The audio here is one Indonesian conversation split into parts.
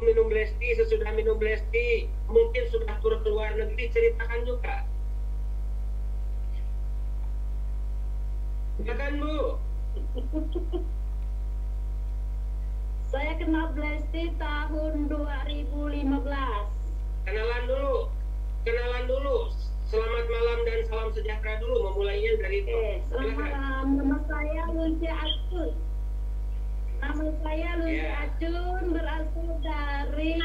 minum Blesti, sesudah minum Blesti, mungkin sudah turun ke luar negeri, ceritakan juga. Silakan Bu. Saya kenal Blesti tahun 2015. Kenalan dulu. Selamat malam dan salam sejahtera dulu, memulainya dari itu. Selamat malam. Nama saya Lucia Acun. Acun, berasal dari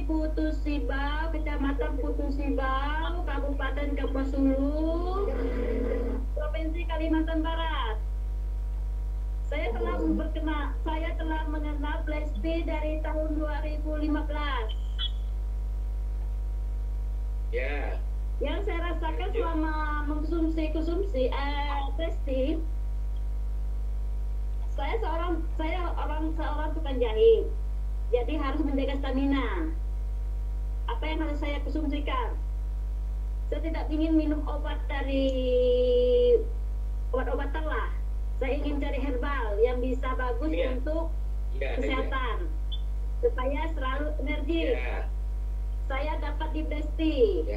Putu Sibau, Kecamatan Putu Sibau, Kabupaten Kapuas Hulu, Provinsi Kalimantan Barat. Saya telah mengenal Blesti dari tahun 2015. Ya. Yang saya rasakan selama mengkonsumsi Blesti, saya seorang tukang jahit, jadi harus menjaga stamina. Apa yang harus saya konsumsikan? Saya tidak ingin minum obat dari obat-obatan lah. Saya ingin cari herbal yang bisa bagus untuk kesehatan, supaya selalu energi. Saya dapat di Blesti.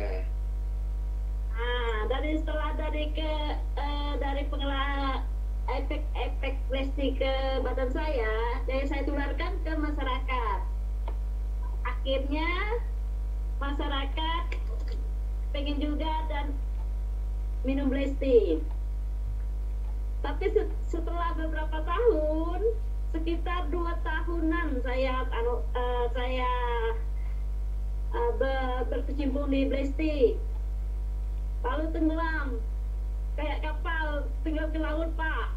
Dari pengelola efek Blesti ke badan saya, jadi saya tularkan ke masyarakat. Akhirnya masyarakat pengen juga dan minum Blesti. Tapi setelah beberapa tahun, sekitar 2 tahunan saya berkecimpung di Blesti, lalu tenggelam kayak kapal tenggelam ke laut, Pak.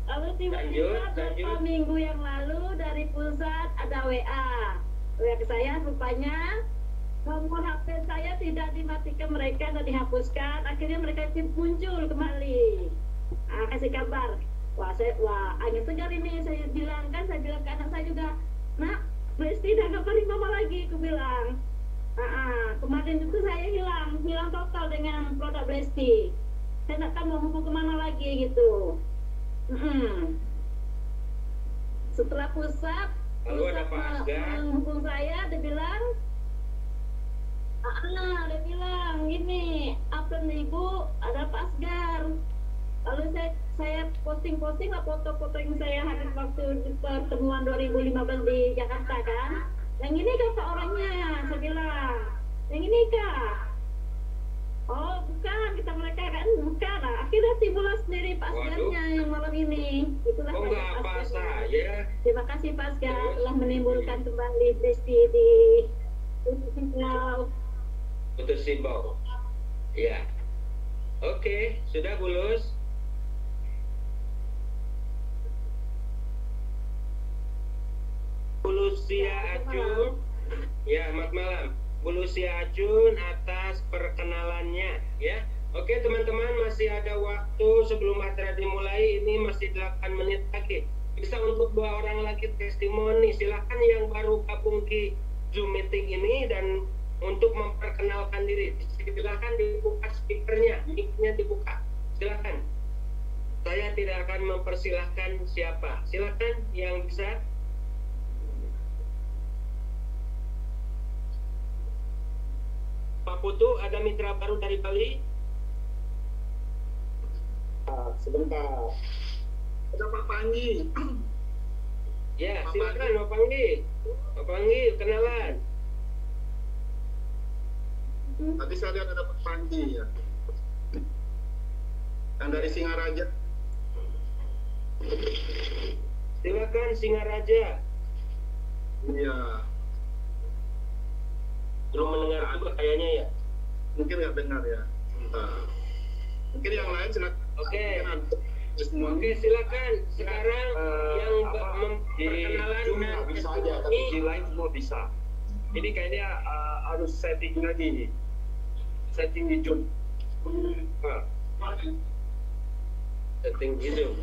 Lalu tiba-tiba beberapa minggu yang lalu dari pusat ada WA ke saya, rupanya nomor HP saya tidak dimatikan mereka dan dihapuskan. Akhirnya mereka muncul kembali, kasih kabar. Wah angin segar ini. Saya bilang ke anak saya juga, nak, Blesti udah kabarin mama lagi, aku bilang. Kemarin itu saya hilang total dengan produk Blesti. Saya tidak tahu mau hubung kemana lagi gitu. Setelah pusat menghubung saya, dia bilang, gini, apa nih Bu, ada Pak Asgar. Lalu saya posting lah foto-foto yang saya hadir waktu di pertemuan 2015 di Jakarta kan. Yang ini kah orangnya? Saya bilang, yang ini kah? Oh bukan, kita mereka kan bukan. Nah, akhirnya timbullah sendiri Pak Asgarnya yang malam ini. Itulah Pak Asgar. Terima kasih Pak Asgar telah menimbulkan kembali Blesti di Putu Sibau. Ya. Oke, sudah Bulus. Bulusia Acun. Ya, selamat malam. Bulusia Acun atas perkenalannya, ya. Oke, teman-teman, masih ada waktu sebelum acara dimulai. Ini masih 8 menit lagi. Bisa untuk 2 orang lagi testimoni. Silakan yang baru gabung di Zoom meeting ini dan untuk memperkenalkan diri. Silakan dibuka speakernya, mic-nya dibuka. Silakan. Saya tidak akan mempersilahkan siapa. Silakan yang bisa. Pak Putu, ada mitra baru dari Bali? Sebentar. Ada Pak Panggi. Ya, silakan Pak Panggi. Pak Panggi, kenalan. Tadi saya lihat ada Pak Panggi ya. Yang dari Singaraja. Silakan Singaraja. Iya. Belum mendengar juga kayaknya ya. Mungkin nggak dengar ya. Mungkin yang lain silakan. Oke, silakan. Sekarang yang perkenalan dan bisa aja, tapi di lain semua bisa. Ini kayaknya harus setting lagi. Setting di Zoom. Setting di Zoom.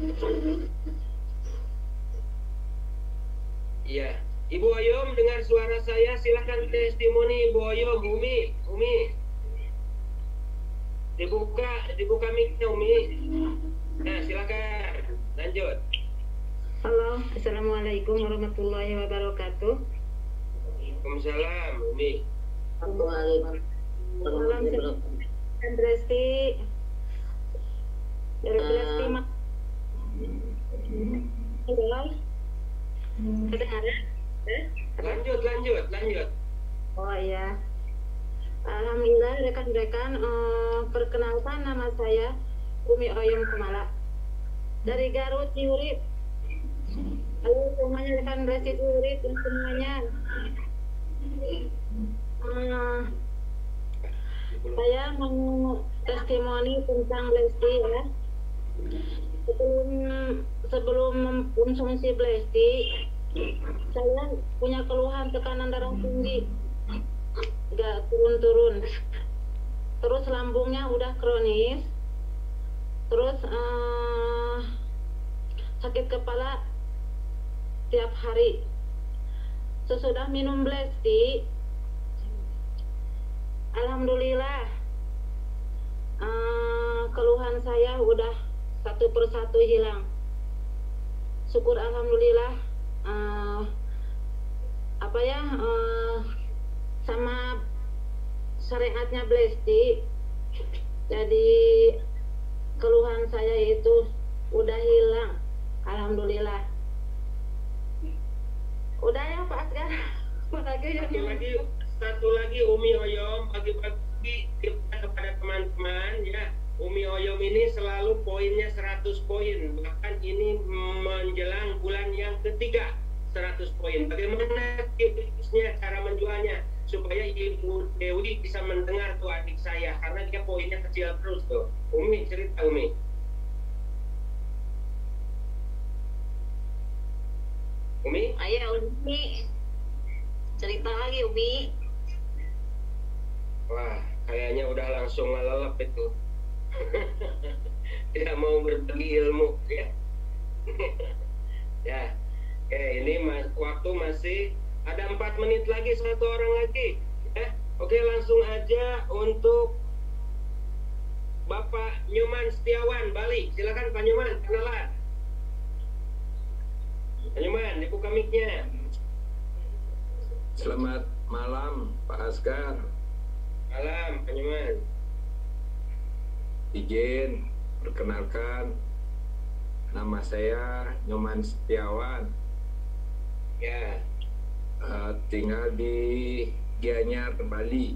Iya. Ibu Ayom, dengar suara saya, silahkan testimoni Ibu Ayom. Umi. Dibuka mic-nya Umi. Nah, silakan. Lanjut. Halo, assalamualaikum warahmatullahi wabarakatuh. Waalaikumsalam, Umi. Salam Andresti dari Belasti Mak. Kedengaran? Lanjut. Oh iya. Alhamdulillah rekan-rekan, perkenalkan nama saya Umi Oyong Kumala dari Garut Ciurip. Halo semuanya, rekan Belasti Ciurip dan semuanya. Saya mau testimoni tentang Belasti ya. Sebelum mengkonsumsi Belasti, saya punya keluhan tekanan darah tinggi, nggak turun-turun. Terus lambungnya udah kronis. Terus sakit kepala tiap hari. Sesudah minum Belasti, alhamdulillah keluhan saya udah satu persatu hilang. Syukur alhamdulillah. Sama syariatnya Belasti, jadi keluhan saya itu udah hilang, alhamdulillah. Udah ya Pak Asgar. Satu lagi Umi Oyom, pagi-pagi kepada teman-teman ya, Umi Oyom ini selalu poinnya 100 poin, bahkan ini menjelang bulan yang ketiga 100 poin. Bagaimana tipsnya, cara menjualnya supaya Ibu Dewi bisa mendengar tuh adik saya, karena dia poinnya kecil terus tuh. Umi, cerita Umi. Ayo Umi, cerita lagi Umi. Wah, kayaknya udah langsung ngelelep itu. Tidak mau berbagi ilmu ya. Ya, ini waktu masih ada 4 menit lagi, 1 orang lagi ya. Oke, langsung aja untuk Bapak Nyoman Setiawan Bali. Silakan Pak Nyoman, kenalan. Pak Nyoman, dibuka mic-nya. Selamat malam Pak Asgar. Malam Pak Nyoman. Izin perkenalkan, nama saya Nyoman Setiawan. Ya. Tinggal di Gianyar, Bali.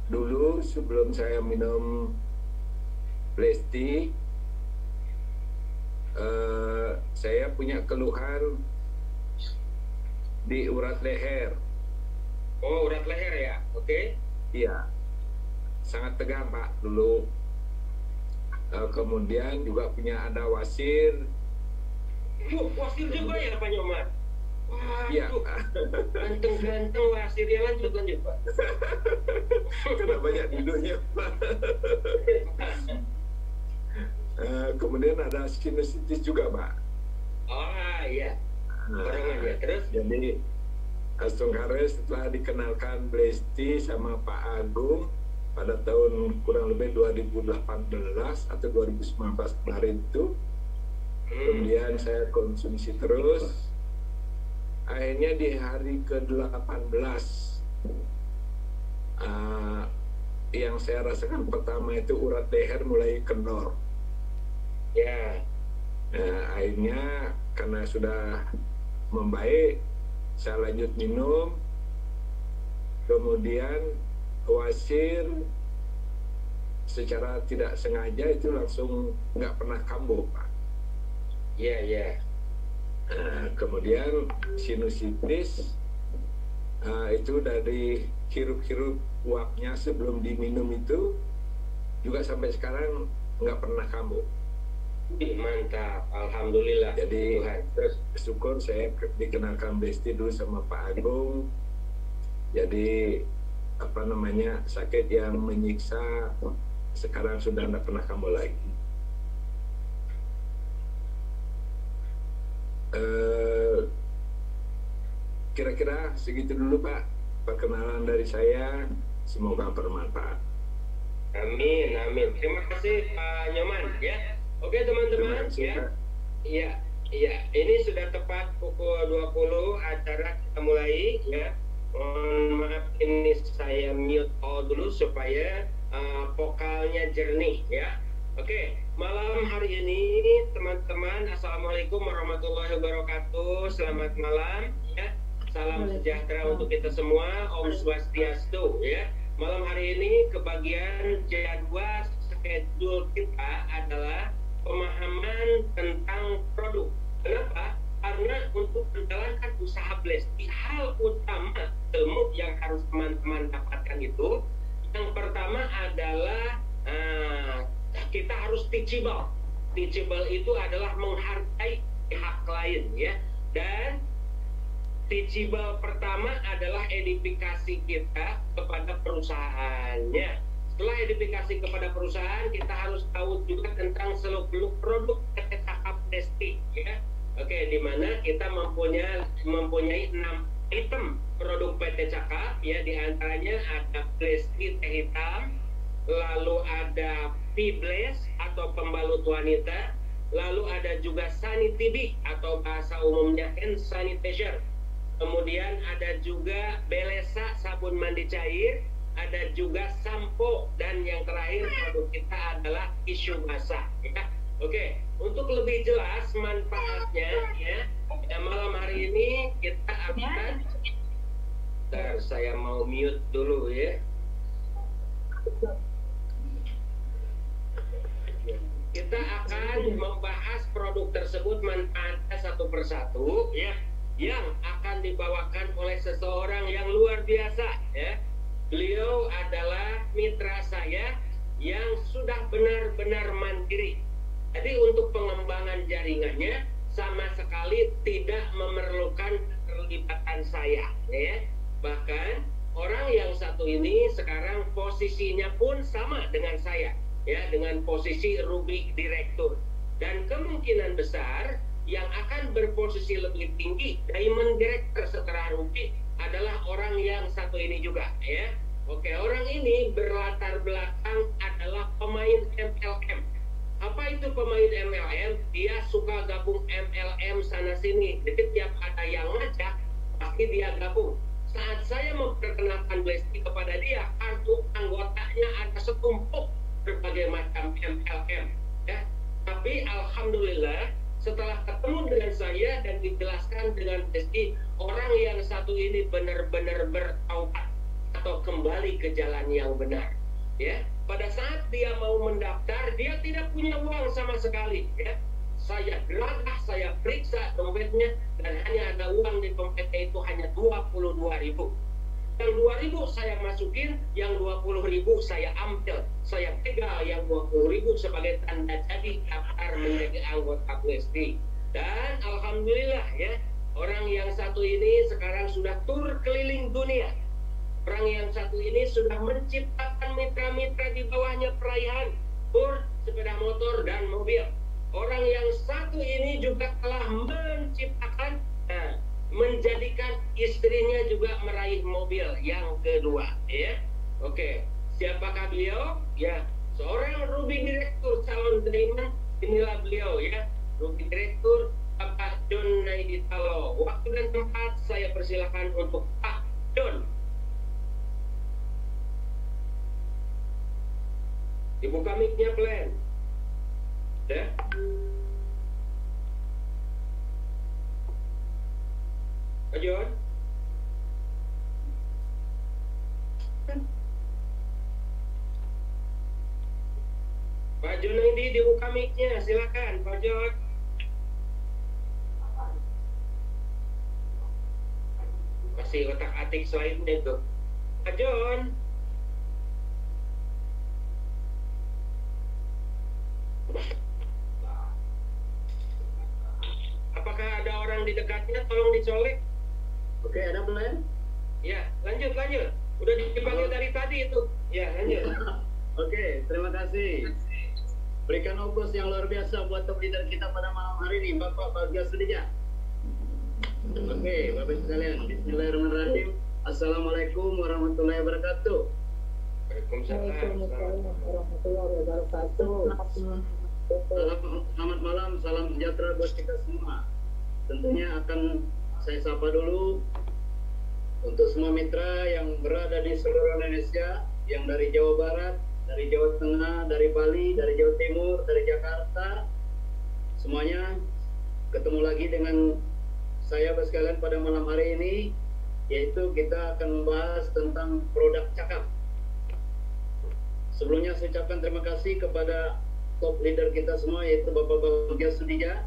Dulu sebelum saya minum Belasti, saya punya keluhan di urat leher. Oh, urat leher ya, oke. Iya, sangat tegang Pak dulu. Kemudian juga punya ada wasir. Wasir juga ya Pak Nyoman? Iya. Ganteng-ganteng wasirnya, lanjut Pak. Karena banyak duduknya Pak. Kemudian ada sinusitis juga Pak. Oh iya. Barengan ya, terus? Jadi Astunghares setelah dikenalkan Belasti sama Pak Agung pada tahun kurang lebih 2018 atau 2019 kemarin itu, kemudian saya konsumsi terus. Akhirnya di hari ke-18 yang saya rasakan pertama itu urat leher mulai kendor. Ya. Akhirnya karena sudah membaik, saya lanjut minum. Kemudian wasir secara tidak sengaja itu langsung nggak pernah kambuh Pak. Iya. Kemudian sinusitis itu dari hirup-hirup uapnya sebelum diminum itu juga sampai sekarang nggak pernah kambuh. Mantap, alhamdulillah. Jadi syukur saya dikenalkan Belasti dulu sama Pak Agung. Jadi sakit yang menyiksa sekarang sudah tidak pernah kambuh lagi. Kira-kira segitu dulu Pak perkenalan dari saya, semoga bermanfaat. Amin. Terima kasih Pak Nyoman ya. Oke teman-teman ya. Iya, ini sudah tepat pukul 20 acara kita mulai ya. Mohon maaf ini saya mute all dulu supaya vokalnya jernih ya. Oke, malam hari ini teman-teman, assalamualaikum warahmatullahi wabarakatuh. Selamat malam ya. Salam sejahtera untuk kita semua. Om Swastiastu ya. Malam hari ini kebagian jadwal schedule kita adalah pemahaman tentang produk. Kenapa? Karena untuk menjalankan usaha Blesti, hal utama ilmu yang harus teman-teman dapatkan itu, yang pertama adalah kita harus teachable. Teachable itu adalah menghargai pihak lain ya. Dan teachable pertama adalah edifikasi kita kepada perusahaannya. Setelah edifikasi kepada perusahaan, kita harus tahu juga tentang seluk-beluk produk PT Cakap Blesti ya. Oke, di mana kita mempunyai 6 item produk PT Cakap ya, di antaranya ada Blesti teh hitam, lalu ada P-Bless atau pembalut wanita, lalu ada juga Sanitibi atau bahasa umumnya hand sanitizer. Kemudian ada juga Belesa sabun mandi cair, ada juga sampo, dan yang terakhir produk kita adalah tisu basah ya. Oke, untuk lebih jelas manfaatnya ya, malam hari ini kita akan saya mau mute dulu ya. Kita akan membahas produk tersebut manfaatnya satu persatu ya, yang akan dibawakan oleh seseorang yang luar biasa ya. Beliau adalah mitra saya yang sudah benar-benar mandiri. Jadi untuk pengembangan jaringannya sama sekali tidak memerlukan keterlibatan saya ya. Bahkan orang yang satu ini sekarang posisinya pun sama dengan saya ya, dengan posisi Ruby Direktur. Dan kemungkinan besar yang akan berposisi lebih tinggi Diamond Director setelah Ruby adalah orang yang satu ini juga ya. Oke, orang ini berlatar belakang adalah pemain MLM. Apa itu pemain MLM? Dia suka gabung MLM sana sini. Jadi tiap ada yang ngajak, pasti dia gabung. Saat saya memperkenalkan Blesti kepada dia, kartu anggotanya ada setumpuk berbagai macam MLM ya. Tapi alhamdulillah setelah ketemu dengan saya dan dijelaskan dengan Blesti, orang yang satu ini benar-benar bertaubat atau kembali ke jalan yang benar ya. Pada saat dia mau mendaftar, dia tidak punya uang sama sekali ya. Saya geragah, saya periksa dompetnya, dan hanya ada uang di dompetnya itu hanya 22.000. Yang 2.000 saya masukin, yang 20.000 saya ambil. Saya pegang yang 20.000 sebagai tanda jadi daftar menjadi anggota Blesti. Dan alhamdulillah ya, orang yang satu ini sekarang sudah tur keliling dunia. Orang yang satu ini sudah menciptakan mitra-mitra di bawahnya perayaan, tur, sepeda motor, dan mobil. Orang yang satu ini juga telah menciptakan, menjadikan istrinya juga meraih mobil yang kedua ya. Oke, siapakah beliau? Ya, seorang Ruby Direktur calon Diamond. Inilah beliau ya, Ruby Direktur Bapak John Naiditalo. Waktu dan tempat saya persilakan untuk Pak John. Dibuka mic-nya pelan ya. Pak John. Pak John ini dibuka mic-nya, silakan Pak John. Kasih otak-atik slide-nya itu Pak John. Apakah ada orang di dekatnya? Tolong dicolek. Oke, ada plan? Ya, lanjut. Udah dipanggil dari tadi itu. Ya, lanjut. Oke, terima kasih. Berikan ongkos yang luar biasa buat top leader kita pada malam hari ini, Bapak Bagas Sudija. Oke, Bapak sekalian, bismillahirrahmanirrahim. Assalamualaikum warahmatullahi wabarakatuh. Waalaikumsalam warahmatullahi wabarakatuh. Selamat malam, salam sejahtera buat kita semua. Tentunya akan saya sapa dulu untuk semua mitra yang berada di seluruh Indonesia, yang dari Jawa Barat, dari Jawa Tengah, dari Bali, dari Jawa Timur, dari Jakarta. Semuanya ketemu lagi dengan saya sekalian pada malam hari ini, yaitu kita akan membahas tentang produk cakap. Sebelumnya saya ucapkan terima kasih kepada top leader kita semua, yaitu Bapak Bagja Sudija,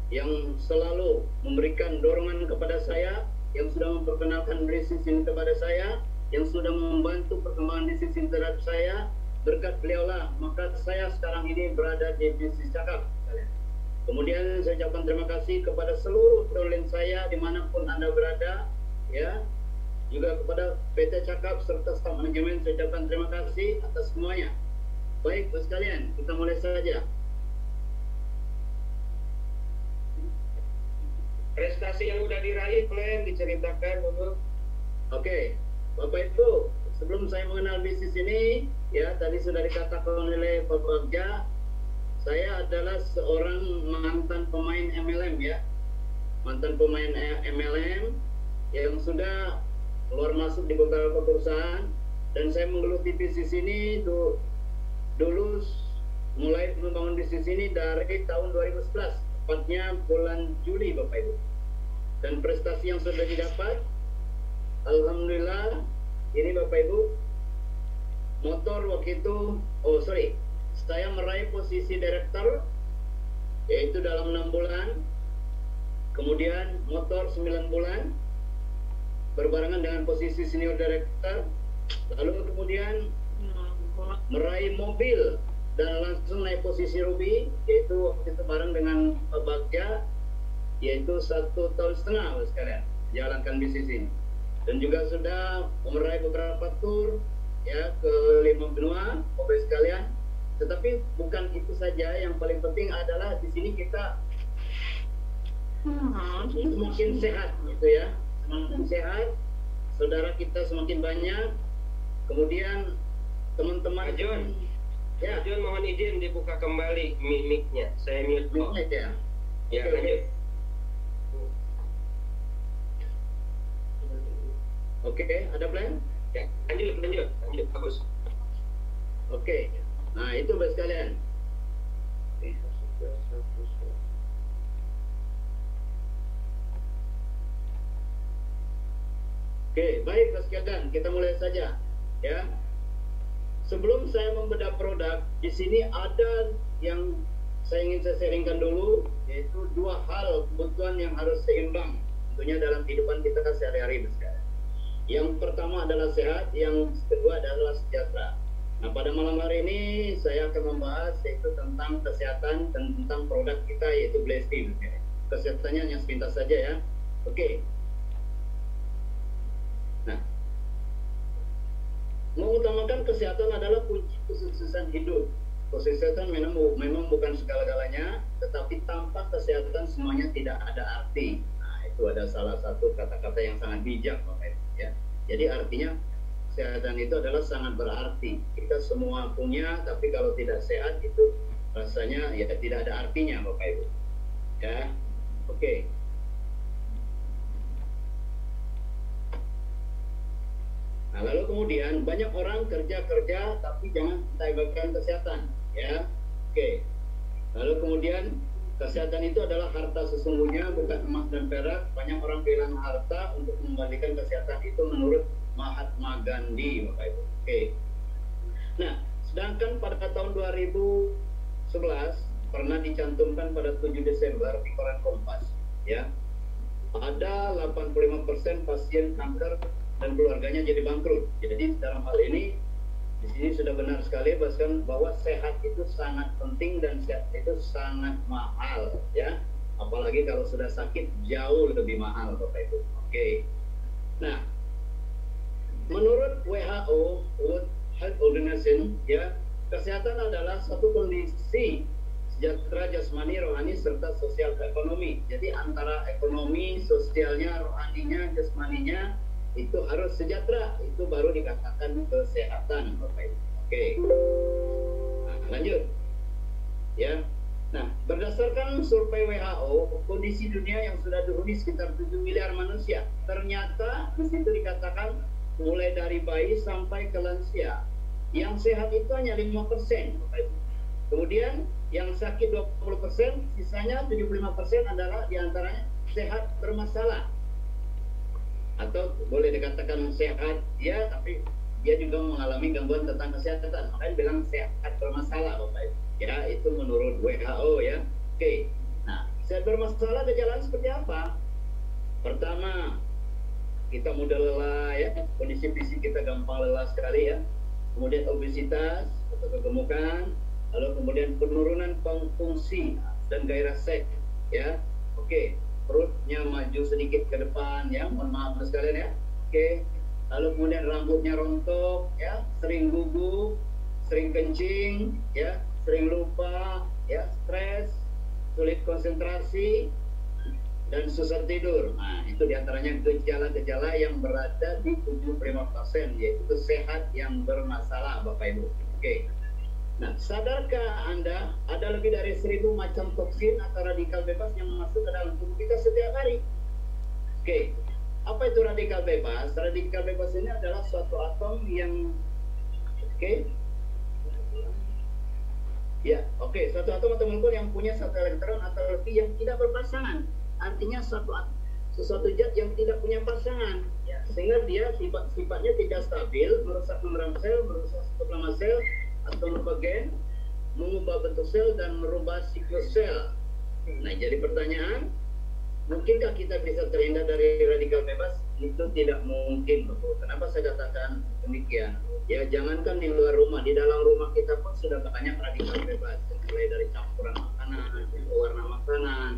yang selalu memberikan dorongan kepada saya, yang sudah memperkenalkan bisnis ini kepada saya, yang sudah membantu perkembangan bisnis ini terhadap saya. Berkat beliaulah maka saya sekarang ini berada di bisnis cakap. Kemudian saya ucapkan terima kasih kepada seluruh downline saya dimanapun Anda berada, ya, juga kepada PT Cakap serta staf manajemen. Saya ucapkan terima kasih atas semuanya. Baik, Bos sekalian, kita mulai saja. Prestasi yang udah diraih, Plan, diceritakan dulu. Oke, Bapak Ibu, sebelum saya mengenal bisnis ini, ya tadi sudah dikatakan oleh Pak Bagja, saya adalah seorang mantan pemain MLM, ya, mantan pemain MLM yang sudah keluar masuk di beberapa perusahaan, dan saya menggeluti bisnis ini dulu mulai membangun bisnis ini dari tahun 2011, tepatnya bulan Juli, Bapak Ibu. Dan prestasi yang sudah didapat, alhamdulillah, ini Bapak Ibu, motor waktu itu, saya meraih posisi direktur, yaitu dalam 6 bulan, kemudian motor 9 bulan, berbarengan dengan posisi senior director, lalu kemudian meraih mobil dan langsung naik posisi Ruby, yaitu waktu itu bareng dengan Pak Bagja, yaitu 1,5 tahun sekalian jalankan bisnis ini. Dan juga sudah meraih beberapa tour, ya, ke 5 benua, Bapak sekalian. Tetapi bukan itu saja, yang paling penting adalah di sini kita semakin sehat, gitu ya, semakin sehat, saudara kita semakin banyak, kemudian teman-teman. Ya, Jun, mohon izin dibuka kembali mic-nya. Saya mute kok. Ya. Ya, lanjut. Oke, ada plan? Ya, lanjut, bagus. Oke. Nah, itu Bapak sekalian. Oke, baik Bapak sekalian, kita mulai saja, ya. Sebelum saya membedah produk, di sini ada yang ingin saya sharingkan dulu, yaitu 2 hal kebutuhan yang harus seimbang tentunya dalam kehidupan kita sehari-hari. Yang pertama adalah sehat, yang kedua adalah sejahtera. Nah, pada malam hari ini saya akan membahas yaitu tentang kesehatan dan tentang produk kita, yaitu Blesti. Kesehatannya hanya sepintas saja, ya. Oke. Nah, mengutamakan kesehatan adalah kunci kesuksesan hidup. Kesehatan memang bukan segala-galanya, tetapi tanpa kesehatan semuanya tidak ada arti. Nah, itu ada salah satu kata-kata yang sangat bijak, Bapak Ibu, ya. Jadi artinya kesehatan itu adalah sangat berarti. Kita semua punya, tapi kalau tidak sehat itu rasanya ya tidak ada artinya, Bapak Ibu. Ya, oke. Nah, lalu kemudian banyak orang kerja tapi jangan abaikan kesehatan, ya. Oke. Lalu kemudian kesehatan itu adalah harta sesungguhnya, bukan emas dan perak. Banyak orang bilang harta untuk mengembalikan kesehatan itu menurut Mahatma Gandhi, Bapak Ibu. Oke. Nah, sedangkan pada tahun 2011 pernah dicantumkan pada 7 Desember di koran Kompas, ya. Ada 85% pasien kanker dan keluarganya jadi bangkrut. Jadi dalam hal ini di sini sudah benar sekali bahwa sehat itu sangat penting dan sehat itu sangat mahal, ya. Apalagi kalau sudah sakit jauh lebih mahal, Bapak Ibu. Oke. Nah, menurut WHO, World Health Organization, ya, kesehatan adalah satu kondisi sejahtera jasmani, rohani, serta sosial ekonomi. Jadi antara ekonomi, sosialnya, rohaninya, jasmaninya itu harus sejahtera, itu baru dikatakan kesehatan, Bapak Ibu. Oke. Nah, lanjut. ya. Nah, berdasarkan survei WHO, kondisi dunia yang sudah dihuni sekitar 7 miliar manusia, ternyata di situ dikatakan mulai dari bayi sampai ke lansia. Yang sehat itu hanya 5%. Kemudian yang sakit 20%, sisanya 75% adalah diantaranya sehat bermasalah. Atau boleh dikatakan sehat, ya, tapi dia juga mengalami gangguan tentang kesehatan. Makanya bilang sehat bermasalah, Bapak Ibu. Ya, itu menurut WHO ya. Oke. Nah, sehat bermasalah gejala seperti apa? Pertama, kita mudah lelah ya, kondisi fisik kita gampang lelah sekali ya. Kemudian obesitas atau kegemukan, lalu kemudian penurunan fungsi dan gairah seks ya. Oke, perutnya maju sedikit ke depan ya, mohon maaf sekalian ya. Oke. Lalu kemudian rambutnya rontok ya, sering gugup, sering kencing ya, sering lupa, ya, stres, sulit konsentrasi, dan susah tidur. Nah, itu diantaranya gejala-gejala yang berada di 75%, yaitu sehat yang bermasalah, Bapak Ibu. Oke. Nah, sadarkah Anda ada lebih dari 1000 macam toksin atau radikal bebas yang masuk ke dalam tubuh kita setiap hari? Oke. Apa itu radikal bebas? Radikal bebas ini adalah suatu atom yang, ya, suatu atom atau molekul yang punya satu elektron atau lebih yang tidak berpasangan. Artinya sesuatu zat yang tidak punya pasangan, ya, sehingga dia sifatnya tidak stabil, merusak membran sel, merusak sitoplazma sel atau merubah gen, mengubah bentuk sel dan merubah siklus sel. Nah, jadi pertanyaan, mungkinkah kita bisa terhindar dari radikal bebas? Itu tidak mungkin, Bapak. Kenapa saya katakan demikian? Ya, jangankan di luar rumah, di dalam rumah kita pun sudah banyak radikal bebas. Mulai dari campuran makanan, warna makanan,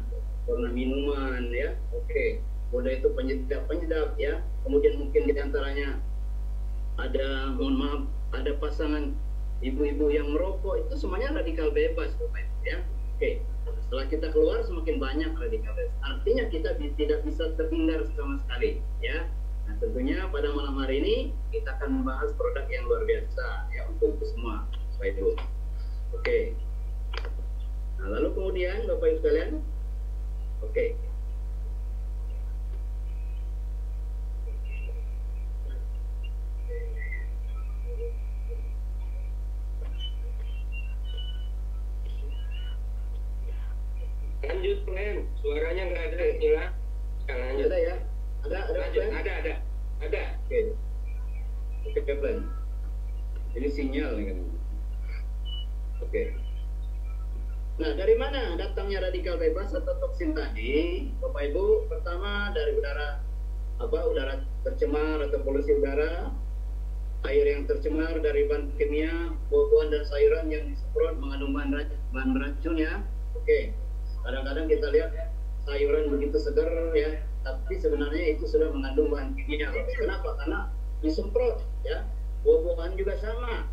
warna minuman, ya. Oke. Udah itu penyedap ya. Kemudian mungkin diantaranya ada, mohon maaf, ada pasangan ibu-ibu yang merokok, itu semuanya radikal bebas, Bapak, ya. Oke. Setelah kita keluar semakin banyak radikal bebas. Artinya kita tidak bisa terhindar sama sekali, ya. Nah, tentunya pada malam hari ini kita akan membahas produk yang luar biasa ya untuk semua, Bapak Ibu. Oke. Nah, lalu kemudian Bapak Ibu sekalian, oke. Lanjut plan, suaranya nggak ada ya. Lanjut. Ada ya? Ada Lanjut. plan? Ada. Oke, plan. Ini sinyal kan. Oke. Nah, dari mana datangnya radikal bebas atau toksin tadi? Bapak Ibu, pertama dari udara tercemar atau polusi udara, air yang tercemar dari bahan kimia, buah-buahan dan sayuran yang disemprot mengandung bahan beracun ya. Oke. Kadang-kadang kita lihat sayuran begitu segar ya, tapi sebenarnya itu sudah mengandung bahan kimia. Kenapa? Karena disemprot ya. Buah-buahan juga sama.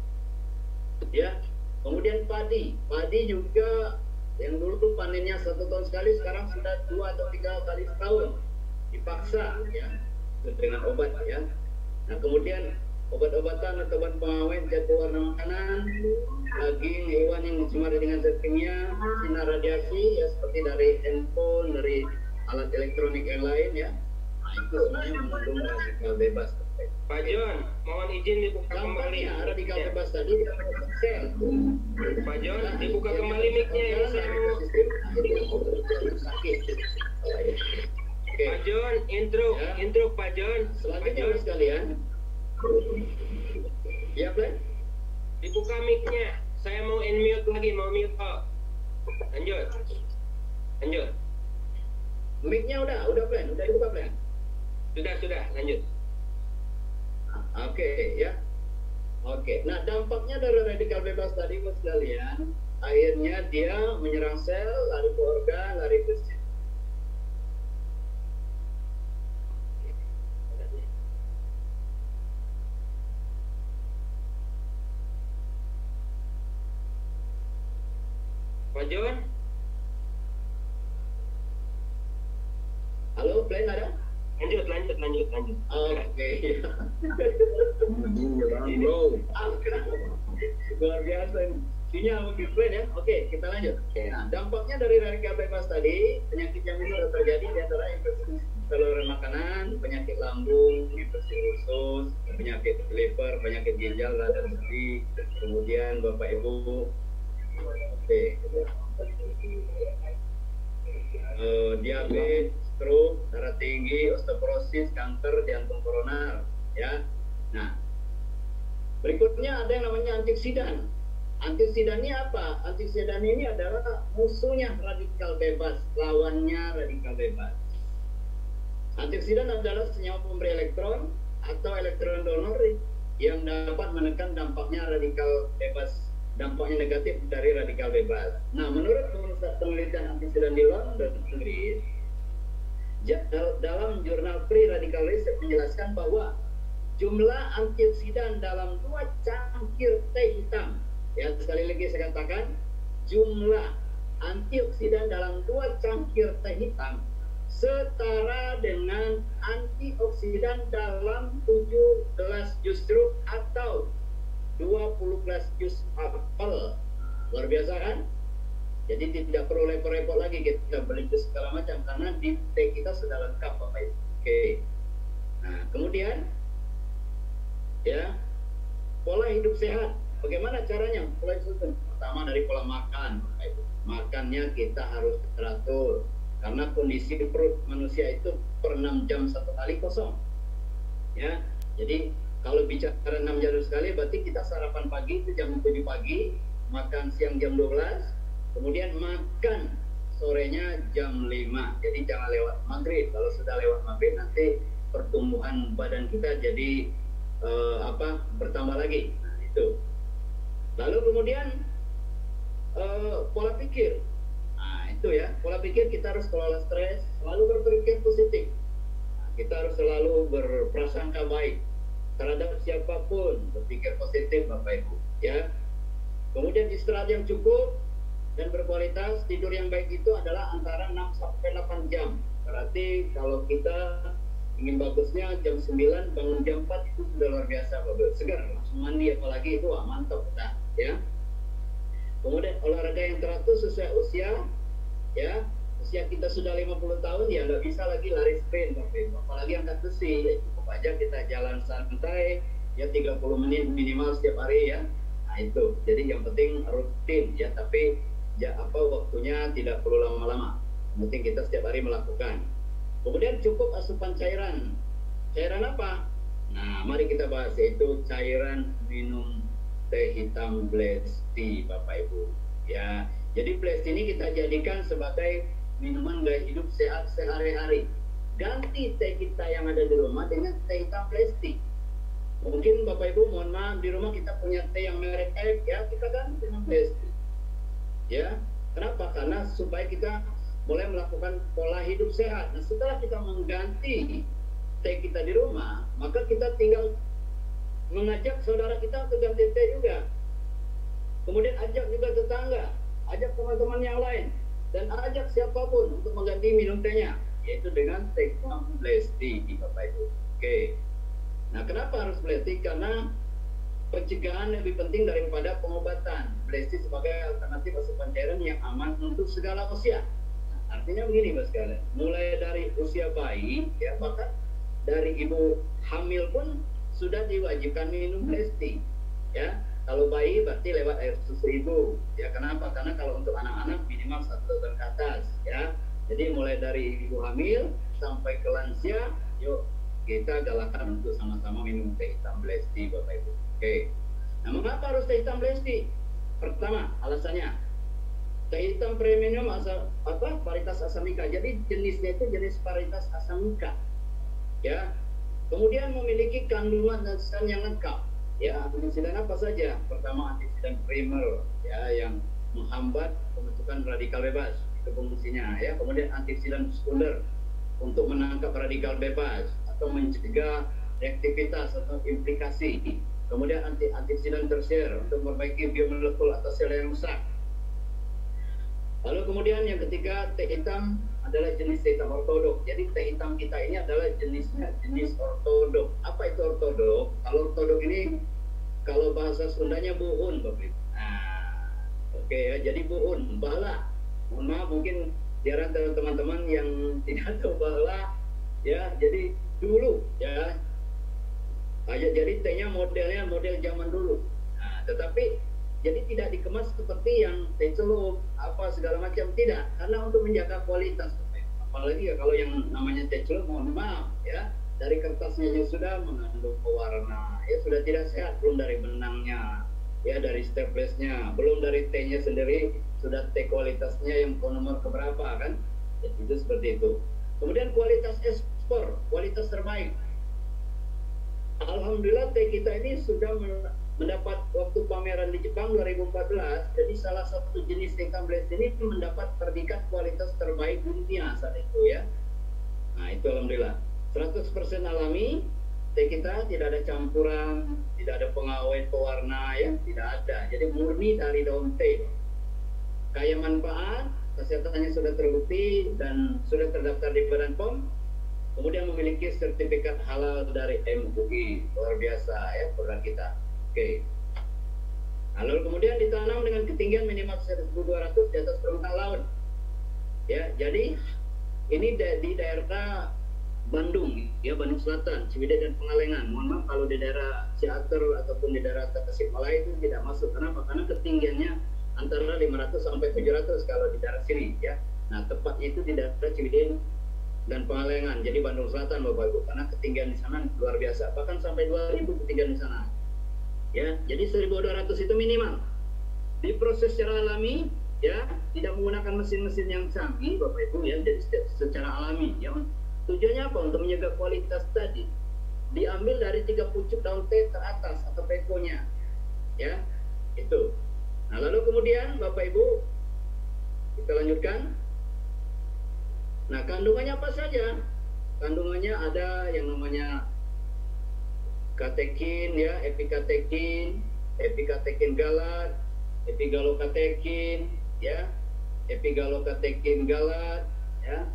Ya. Kemudian padi juga yang dulu panennya 1 tahun sekali, sekarang sudah 2 atau 3 kali setahun. Dipaksa ya dengan obat ya. Nah, kemudian obat-obatan atau obat pengawet zat pewarna makanan, daging hewan yang dicemari dengan zat kimia, sinar radiasi ya seperti dari handphone, dari alat elektronik yang lain ya. Nah, itu semuanya mengandung radikal bebas. Pak John, mohon izin dibuka kembali. Radikal bebas tadi tidak menyebabkan sel. Pak John, dibuka kembali mic-nya yang saya mau. Sakit. Pak John, intro Pak John. Selanjutnya sekalian. Ya, Plan. Dibuka mic-nya. Saya mau mute lagi, mau mute off. Lanjut. Mic-nya udah Plan, udah dibuka Plan. Sudah, lanjut. Oke, ya. Oke. Nah, dampaknya dari radikal bebas tadi, Bos sekalian, akhirnya dia menyerang sel, lari ke organ, lari ke sistem. Pak John? Halo, Plan ada? Lanjut. Oke. Bro. Luar biasa ini. Sinyal mungkin clear ya. Oke, kita lanjut. Nah, dampaknya dari radikal bebas tadi, penyakit yang bisa terjadi di antara infeksi saluran makanan, penyakit lambung, infeksi usus, penyakit liver, penyakit ginjal, radang sendi, kemudian Bapak Ibu, diabetes, stroke, darah tinggi, osteoporosis, kanker, jantung koroner, ya. Nah, berikutnya ada yang namanya antioksidan. Antioksidan ini apa? Antioksidan ini adalah musuhnya radikal bebas, lawannya radikal bebas. Antioksidan adalah senyawa pemberi elektron atau elektron donor yang dapat menekan dampaknya radikal bebas, dampaknya negatif dari radikal bebas. Nah, menurut penelitian antioksidan di London, Inggris, dalam jurnal Pre-Radical Research menjelaskan bahwa jumlah antioksidan dalam 2 cangkir teh hitam, ya, sekali lagi saya katakan, jumlah antioksidan dalam 2 cangkir teh hitam setara dengan antioksidan dalam 7 gelas jus jeruk atau 20 gelas jus apel. Luar biasa kan? Jadi tidak perlu repot-repot lagi kita beli jus segala macam, karena di teh kita sudah lengkap, Bapak Ibu. Oke. Nah, kemudian ya, pola hidup sehat. Bagaimana caranya? Pola hidup sehat. Pertama dari pola makan. Makannya kita harus teratur, karena kondisi perut manusia itu per 6 jam satu kali kosong. Ya, jadi kalau bicara 6 jam sekali, berarti kita sarapan pagi itu jam 7 pagi, makan siang jam 12, kemudian makan sorenya jam 5. Jadi jangan lewat maghrib. Kalau sudah lewat maghrib nanti pertumbuhan badan kita jadi bertambah lagi. Nah, itu. Lalu kemudian pola pikir. Nah, itu ya, pola pikir kita harus kelola stres, selalu berpikir positif. Nah, kita harus selalu berprasangka baik terhadap siapapun, berpikir positif, Bapak Ibu, ya. Kemudian istirahat yang cukup dan berkualitas. Tidur yang baik itu adalah antara 6 sampai 8 jam. Berarti kalau kita ingin bagusnya jam 9 bangun jam 4 itu sudah luar biasa, bagus, segar, langsung mandi apalagi itu, mantap kita, ya. Kemudian olahraga yang teratur sesuai usia, ya. Usia kita sudah 50 tahun, ya nggak bisa lagi lari sprint, apalagi angkat besi, ya cukup aja kita jalan santai, ya 30 menit minimal setiap hari, ya. Nah itu, jadi yang penting rutin, ya, tapi waktunya tidak perlu lama-lama, yang penting kita setiap hari melakukan. Kemudian cukup asupan cairan. Cairan apa? Nah, mari kita bahas, yaitu cairan minum teh hitam black tea, Bapak Ibu. Ya, jadi black tea ini kita jadikan sebagai minuman gaya hidup sehat sehari-hari. Ganti teh kita yang ada di rumah dengan teh hitam black tea. Mungkin Bapak Ibu, mohon maaf, di rumah kita punya teh yang merek X, ya, kita ganti dengan black tea. Ya, kenapa? Karena supaya kita mulai melakukan pola hidup sehat. Nah, setelah kita mengganti teh kita di rumah, maka kita tinggal mengajak saudara kita untuk ganti teh juga. Kemudian ajak juga tetangga, ajak teman-teman yang lain, dan ajak siapapun untuk mengganti minum tehnya, yaitu dengan teh black tea, Bapak Ibu. Oke. Nah, kenapa harus black tea? Karena pencegahan lebih penting daripada pengobatan. Black tea sebagai alternatif asupan cairan yang aman untuk segala usia. Artinya begini, Mas sekalian, mulai dari usia bayi, ya, bahkan dari ibu hamil pun sudah diwajibkan minum black tea, ya. Kalau bayi berarti lewat air susu ibu, ya. Kenapa? Karena kalau untuk anak-anak minimal 1 tahun ke atas, ya. Jadi mulai dari ibu hamil sampai ke lansia, yuk kita galakan untuk sama-sama minum teh hitam black tea, Bapak Ibu. Oke. Nah, mengapa harus teh hitam black tea? Pertama, alasannya teh hitam premium varietas Asanica. Jadi jenisnya itu jenis varietas Asanica, ya. Kemudian memiliki kandungan antioksidan yang lengkap, ya. Antioksidan apa saja? Pertama, antioksidan primer, ya, yang menghambat pembentukan radikal bebas, itu fungsinya, ya. Kemudian antioksidan sekunder untuk menangkap radikal bebas atau mencegah reaktivitas atau implikasi. Kemudian antioksidan tersier untuk memperbaiki biomolekul atau sel yang rusak. Lalu kemudian yang ketiga, teh hitam adalah jenis teh hitam ortodok. Jadi teh hitam kita ini adalah jenisnya jenis ortodok. Apa itu ortodok? Kalau ortodok ini, kalau bahasa Sundanya buhun, Bapak Ibu. Nah, Oke ya, jadi buun, bahla. Mohon maaf mungkin di antara teman-teman yang tidak tahu bahla, ya, jadi dulu ya. Jadi tehnya modelnya model zaman dulu. Nah, tetapi jadi tidak dikemas seperti yang teh celup, apa segala macam, tidak. Karena untuk menjaga kualitas. Apalagi ya kalau yang namanya teh celup, mohon maaf ya, dari kertasnya sudah mengandung pewarna, ya sudah tidak sehat, belum dari benangnya, ya dari staplesnya, belum dari tehnya sendiri, sudah teh kualitasnya yang nomor keberapa kan, ya, itu seperti itu. Kemudian kualitas ekspor, kualitas terbaik. Alhamdulillah teh kita ini sudah mendapat waktu pameran di Jepang 2014, jadi salah satu jenis teh Kambles ini mendapat predikat kualitas terbaik dunia saat itu ya. Nah itu alhamdulillah 100% alami, teh kita tidak ada campuran, tidak ada pengawet pewarna ya, tidak ada. Jadi murni dari daun teh. Kaya manfaat, kesehatannya sudah terbukti dan sudah terdaftar di Badan POM. Kemudian memiliki sertifikat halal dari MUI, luar biasa ya produk kita. Oke. Nah, lalu kemudian ditanam dengan ketinggian minimal 1.200 di atas permukaan laut. Ya, jadi ini di daerah Bandung, ya Bandung Selatan, Ciwidey dan Pengalengan. Mohon maaf kalau di daerah Ciater ataupun di daerah Tasikmalaya itu tidak masuk. Kenapa? Karena ketinggiannya antara 500 sampai 700 kalau di daerah sini, ya. Nah, tepatnya itu di daerah Ciwidey dan Pengalengan. Jadi Bandung Selatan, Bapak Ibu, karena ketinggian di sana luar biasa. Bahkan sampai 2000 ketinggian di sana. Ya, jadi 1.200 itu minimal. Diproses secara alami, ya, tidak menggunakan mesin-mesin yang canggih, Bapak Ibu, ya, jadi secara alami, ya. Tujuannya apa? Untuk menjaga kualitas tadi. Diambil dari 3 pucuk daun teh teratas atau pekonya, ya, itu. Nah, lalu kemudian Bapak Ibu, kita lanjutkan. Nah, kandungannya apa saja? Kandungannya ada yang namanya katekin, ya, epikatekin, epikatekin galat, epigalokatekin, ya, epigalokatekin galat, ya.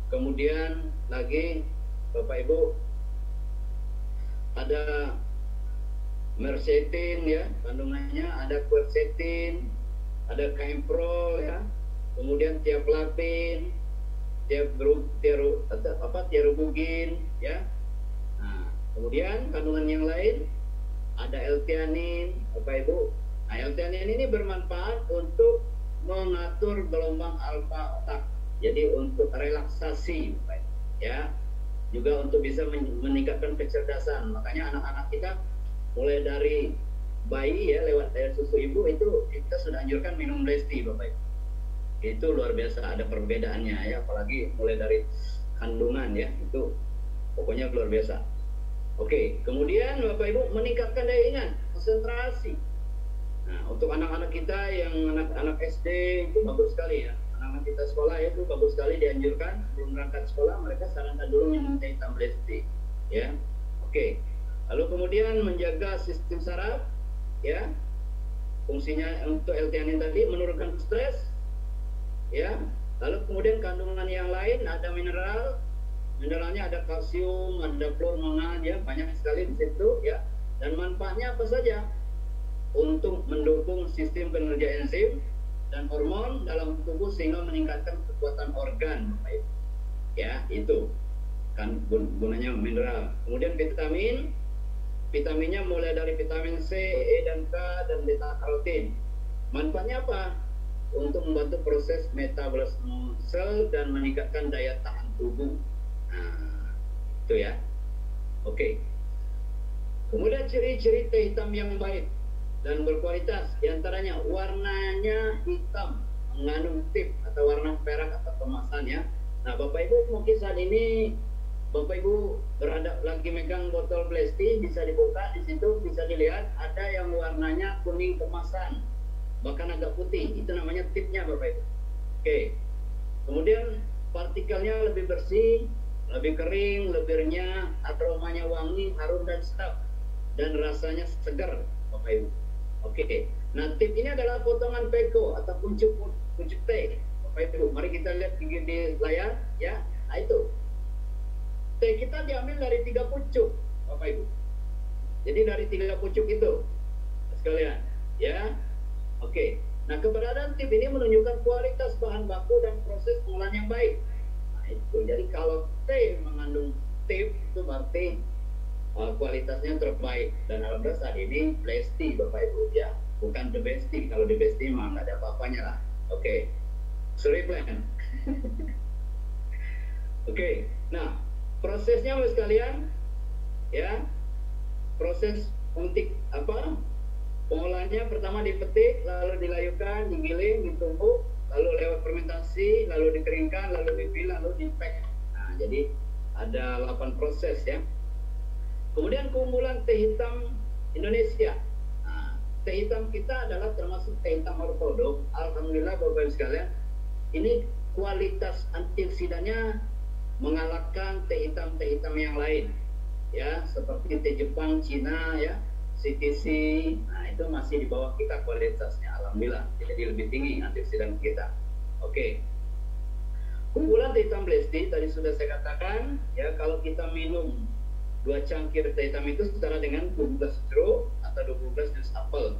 Kemudian lagi Bapak Ibu ada mercetin, ya, kandungannya ada quercetin, ada kaimprol, ya. Kemudian tiaflavin, tiarubugin, ya. Nah, kemudian kandungan yang lain ada L-theanin, Bapak Ibu. Nah, L-theanin ini bermanfaat untuk mengatur gelombang alfa otak. Jadi untuk relaksasi, Bapak Ibu, ya. Juga untuk bisa meningkatkan kecerdasan. Makanya anak-anak kita mulai dari bayi, ya, lewat air susu ibu itu kita sudah anjurkan minum Lesti, Bapak Ibu. Itu luar biasa, ada perbedaannya, ya, apalagi mulai dari kandungan, ya, itu pokoknya luar biasa. Oke, kemudian Bapak Ibu meningkatkan daya ingat, konsentrasi. Nah, untuk anak-anak kita yang anak-anak SD itu bagus sekali, ya. Anak-anak kita sekolah itu bagus sekali, dianjurkan sebelum berangkat sekolah mereka sarankan dulu minum teh hitam Lesti, ya. Oke. Lalu kemudian menjaga sistem saraf, ya. Fungsinya untuk L-theanin tadi menurunkan stres, ya. Lalu kemudian kandungan yang lain ada mineral, mineralnya ada kalsium, ada fluor, mangan, ya, banyak sekali di situ, ya. Dan manfaatnya apa saja? Untuk mendukung sistem kinerja enzim dan hormon dalam tubuh sehingga meningkatkan kekuatan organ, Bapak Ibu. Ya, itu kan gunanya mineral. Kemudian vitamin, vitaminnya mulai dari vitamin C, E dan K dan beta karotin. Manfaatnya apa? Untuk membantu proses metabolisme sel dan meningkatkan daya tahan tubuh. Nah, itu ya. Oke. Kemudian ciri-ciri teh hitam yang baik dan berkualitas, diantaranya warnanya hitam, mengandung tip atau warna perak atau kemasan, ya. Nah, Bapak Ibu mungkin saat ini Bapak Ibu berhadap lagi megang botol Lesti, bisa dibuka, di situ bisa dilihat ada yang warnanya kuning kemasan, bahkan agak putih, itu namanya tipnya, Bapak Ibu. Oke. Kemudian partikelnya lebih bersih, lebih kering, lebih renyah, aromanya wangi, harum dan sedap, dan rasanya segar, Bapak Ibu. Oke. Nah, tip ini adalah potongan peko atau pucuk teh, Bapak Ibu. Mari kita lihat di layar, ya. Nah, itu teh kita diambil dari 3 pucuk, Bapak Ibu. Jadi dari 3 pucuk itu sekalian, ya. Oke. Nah, keberadaan tip ini menunjukkan kualitas bahan baku dan proses pengolahan yang baik. Nah, itu. Jadi kalau T mengandung tip, itu berarti kualitasnya terbaik. Dan alhamdulillah saat ini Blesti, Bapak Ibu, ya. Bukan the bestie. Kalau the bestie mah nggak ada apa-apanya lah. Oke. Sorry plan. Oke. Nah, prosesnya Mas sekalian, ya. Proses untuk pengolahannya pertama dipetik, lalu dilayukan, digiling, ditumbuk, lalu lewat fermentasi, lalu dikeringkan, lalu dipilah, lalu dipack. Nah, jadi ada 8 proses ya. Kemudian keunggulan teh hitam Indonesia. Nah, teh hitam kita adalah termasuk teh hitam ortodok. Alhamdulillah Bapak Ibu sekalian, ini kualitas antioksidannya mengalahkan teh hitam yang lain. Ya, seperti teh Jepang, Cina, ya, CTC, nah itu masih di bawah kita kualitasnya, alhamdulillah. Jadi lebih tinggi antioksidan kita. Oke. Keunggulan teh hitam Blesti tadi sudah saya katakan, ya, kalau kita minum 2 cangkir teh hitam itu setara dengan 12 jeruk atau 12 jus apel.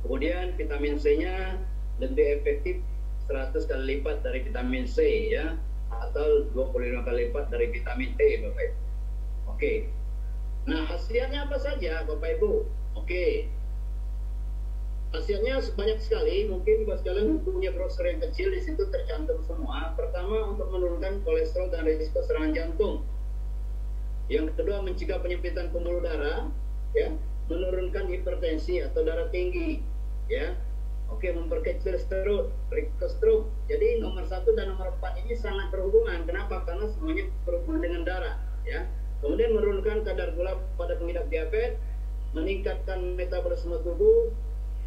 Kemudian vitamin C-nya lebih efektif 100 kali lipat dari vitamin C, ya, atau 25 kali lipat dari vitamin E, Bapak Ibu. Oke. Nah, khasiatnya apa saja, Bapak Ibu? Oke. Khasiatnya banyak sekali. Mungkin Bapak sekalian punya brosur yang kecil, di situ tercantum semua. Pertama, untuk menurunkan kolesterol dan risiko serangan jantung. Yang kedua, mencegah penyempitan pembuluh darah, ya, menurunkan hipertensi atau darah tinggi, ya. Oke, memperkecil risiko stroke. Jadi nomor 1 dan nomor 4 ini sangat berhubungan. Kenapa? Karena semuanya berhubungan dengan darah, ya. Kemudian menurunkan kadar gula pada pengidap diabetes, meningkatkan metabolisme tubuh,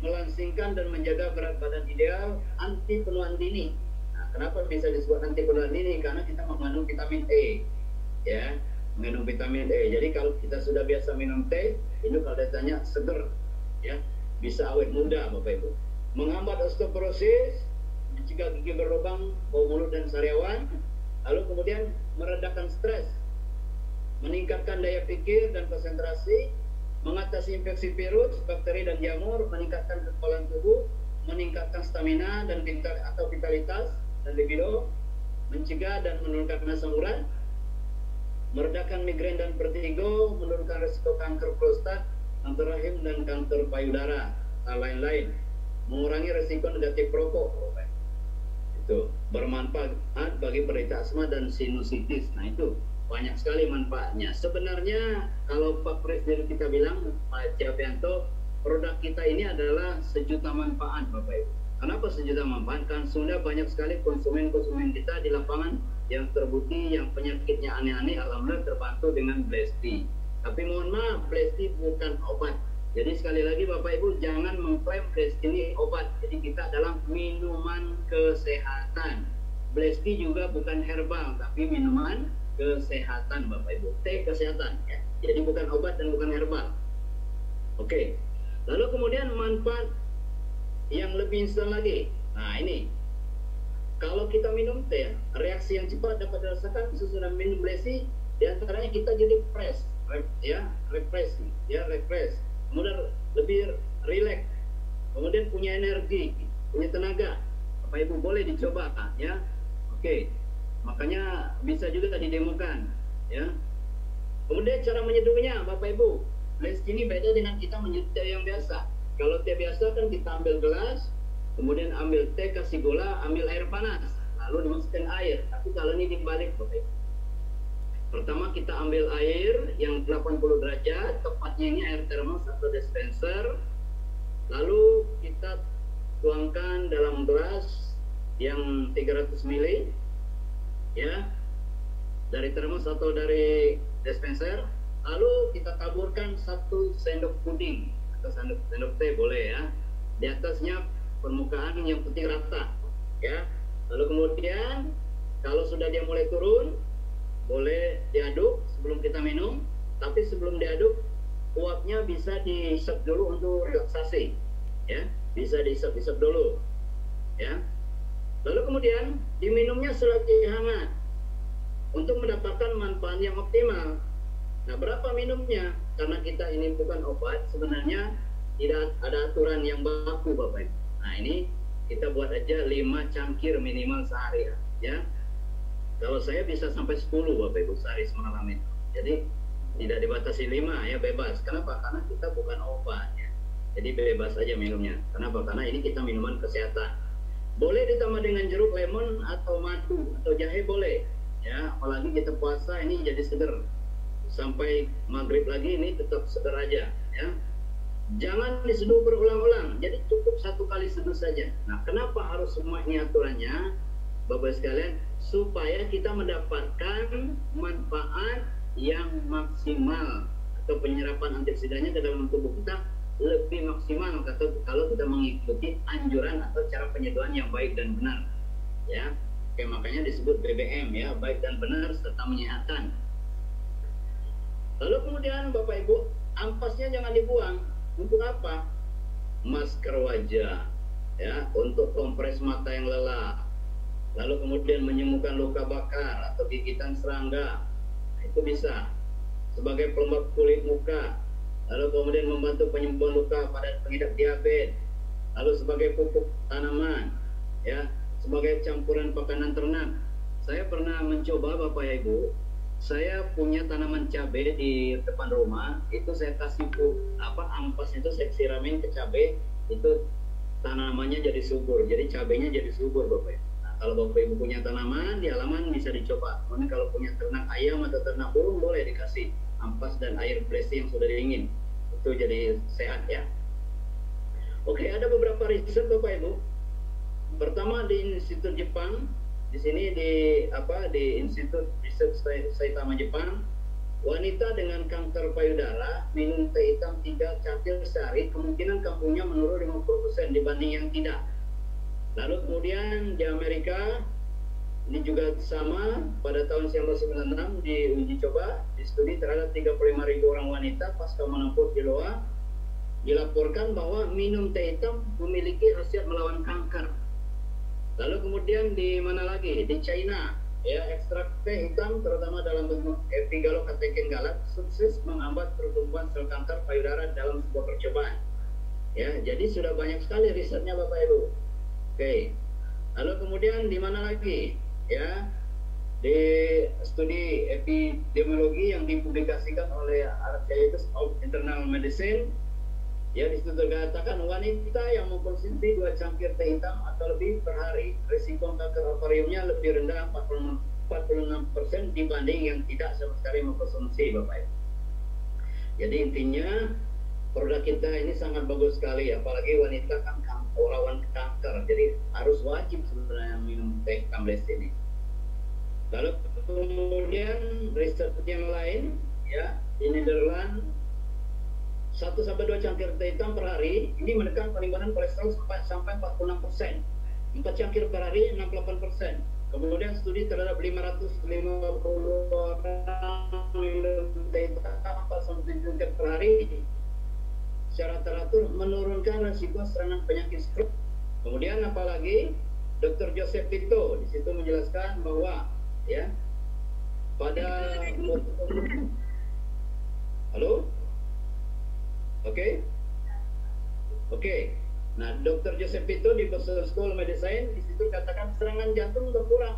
melangsingkan dan menjaga berat badan ideal, anti penuaan dini. Nah, kenapa bisa disebut anti penuaan dini? Karena kita mengandung vitamin E, ya, mengandung vitamin E. Jadi kalau kita sudah biasa minum teh, ini kalau ditanya seger, ya, bisa awet muda, Bapak Ibu. Menghambat osteoporosis, mencegah gigi berlubang, bau mulut dan sariawan, lalu kemudian meredakan stres, meningkatkan daya pikir dan konsentrasi, mengatasi infeksi virus, bakteri dan jamur, meningkatkan kekebalan tubuh, meningkatkan stamina dan vitalitas dan libido, mencegah dan menurunkan asam urat, meredakan migrain dan vertigo, menurunkan risiko kanker prostat, kanker rahim dan kanker payudara, dan lain-lain, mengurangi risiko negatif rokok. Itu bermanfaat bagi penderita asma dan sinusitis. Nah, itu banyak sekali manfaatnya. Sebenarnya kalau Pak Presiden kita bilang, Pak Ciapianto, produk kita ini adalah sejuta manfaat, Bapak Ibu. Kenapa sejuta manfaat? Kan sudah banyak sekali konsumen-konsumen kita di lapangan yang terbukti yang penyakitnya aneh-aneh, alhamdulillah terbantu dengan Blesti. Tapi mohon maaf, Blesti bukan obat. Jadi sekali lagi Bapak Ibu jangan mengklaim Blesti ini obat. Jadi kita adalah minuman kesehatan. Blesti juga bukan herbal, tapi minuman kesehatan, Bapak Ibu. Teh kesehatan, ya. Jadi bukan obat dan bukan herbal. Oke. Lalu kemudian manfaat yang lebih instan lagi. Nah, ini. Kalau kita minum teh, reaksi yang cepat dapat dirasakan sesudah minum Blesti. Di antaranya kita jadi refresh, refresh. Kemudian lebih rileks. Kemudian punya energi, punya tenaga. Bapak Ibu boleh dicoba, ya. Oke. Makanya bisa juga tadi demokan, ya. Kemudian cara menyeduhnya, Bapak Ibu, Blesti ini beda dengan kita menyeduh teh yang biasa. Kalau teh biasa kan kita ambil gelas, kemudian ambil teh, kasih gula, ambil air panas, lalu dimasukkan air. Tapi kalau ini dibalik, Bapak Ibu. Pertama kita ambil air yang 80 derajat, tepatnya ini air termos atau dispenser. Lalu kita tuangkan dalam gelas yang 300 ml. Ya, dari termos atau dari dispenser, lalu kita taburkan 1 sendok puding atau sendok teh boleh, ya, di atasnya permukaan yang putih rata, ya. Lalu kemudian kalau sudah dia mulai turun, boleh diaduk sebelum kita minum. Tapi sebelum diaduk, uapnya bisa diisep dulu untuk relaksasi, ya, bisa diisep dulu, ya. Lalu kemudian diminumnya selagi hangat untuk mendapatkan manfaat yang optimal. Nah, berapa minumnya? Karena kita ini bukan obat, sebenarnya tidak ada aturan yang baku, Bapak Ibu. Nah, Nah ini kita buat aja 5 cangkir minimal sehari ya. Kalau saya bisa sampai 10 Bapak Ibu sehari semalam itu. Jadi tidak dibatasi 5 ya, bebas. Kenapa? Karena kita bukan obat ya. Jadi bebas aja minumnya. Kenapa? Karena ini kita minuman kesehatan. Boleh ditambah dengan jeruk lemon atau madu atau jahe boleh. Ya, apalagi kita puasa ini jadi seger. Sampai maghrib lagi ini tetap seger aja ya. Jangan diseduh berulang-ulang. Jadi cukup 1 kali seduh saja. Nah, kenapa harus semua ini aturannya? Bapak sekalian, supaya kita mendapatkan manfaat yang maksimal atau penyerapan antioksidannya ke dalam tubuh kita lebih maksimal kalau kita mengikuti anjuran atau cara penyeduhan yang baik dan benar ya. Oke, makanya disebut BBM ya, baik dan benar serta menyehatkan. Lalu kemudian Bapak Ibu, ampasnya jangan dibuang. Untuk apa? Masker wajah ya, untuk kompres mata yang lelah, lalu kemudian menyembuhkan luka bakar atau gigitan serangga, itu bisa sebagai pelembab kulit muka, lalu kemudian membantu penyembuhan luka pada pengidap diabetes, lalu sebagai pupuk tanaman ya, sebagai campuran pakanan ternak. Saya pernah mencoba Bapak ya Ibu, saya punya tanaman cabai di depan rumah, itu saya kasih ampas itu saya siramin ke cabai, itu tanamannya jadi subur, jadi cabainya jadi subur Bapak Ibu. Kalau Bapak Ibu punya tanaman di halaman bisa dicoba. Kemudian kalau punya ternak ayam atau ternak burung boleh dikasih ampas dan air blessing yang sudah dingin. Itu jadi sehat ya. Oke, ada beberapa riset Bapak Ibu. Pertama di Institut Jepang, di sini di Institut Riset Saitama Jepang, wanita dengan kanker payudara minum teh hitam 3 cangkir sehari, kemungkinan kambuhnya menurun 50% dibanding yang tidak. Lalu kemudian di Amerika ini juga sama, pada tahun 1996 diuji coba di studi terhadap 35.000 orang wanita pasca menopause di Loa, dilaporkan bahwa minum teh hitam memiliki khasiat melawan kanker. Lalu kemudian di mana lagi? Di China ya, ekstrak teh hitam terutama dalam bentuk epigallocatechin galat sukses menghambat pertumbuhan sel kanker payudara dalam sebuah percobaan. Ya, jadi sudah banyak sekali risetnya Bapak Ibu. Oke, lalu kemudian di mana lagi? Ya, di studi epidemiologi yang dipublikasikan oleh Archives of Internal Medicine, ya di situ terkatakan wanita yang mengkonsumsi 2 cangkir teh hitam atau lebih per hari, risiko kanker ovariumnya lebih rendah 46% dibanding yang tidak sama sekali mengkonsumsi Bapak Ibu. Jadi intinya produk kita ini sangat bagus sekali, apalagi wanita kan rawan kanker, jadi harus wajib sebenarnya minum teh hitam ini. Lalu kemudian riset yang lain ya, di Nederland 1-2 cangkir teh hitam per hari ini menekan penimbangan kolesterol sampai 46%. 4 cangkir per hari 68%. Kemudian studi terhadap 550 orang minum teh hitam 4-7 cangkir per hari secara teratur menurunkan risiko serangan penyakit stroke. Kemudian apalagi Dr. Joseph Tito di situ menjelaskan bahwa ya pada halo, oke. Nah, Dr. Joseph Tito di Boston School of Medicine di situ katakan serangan jantung berkurang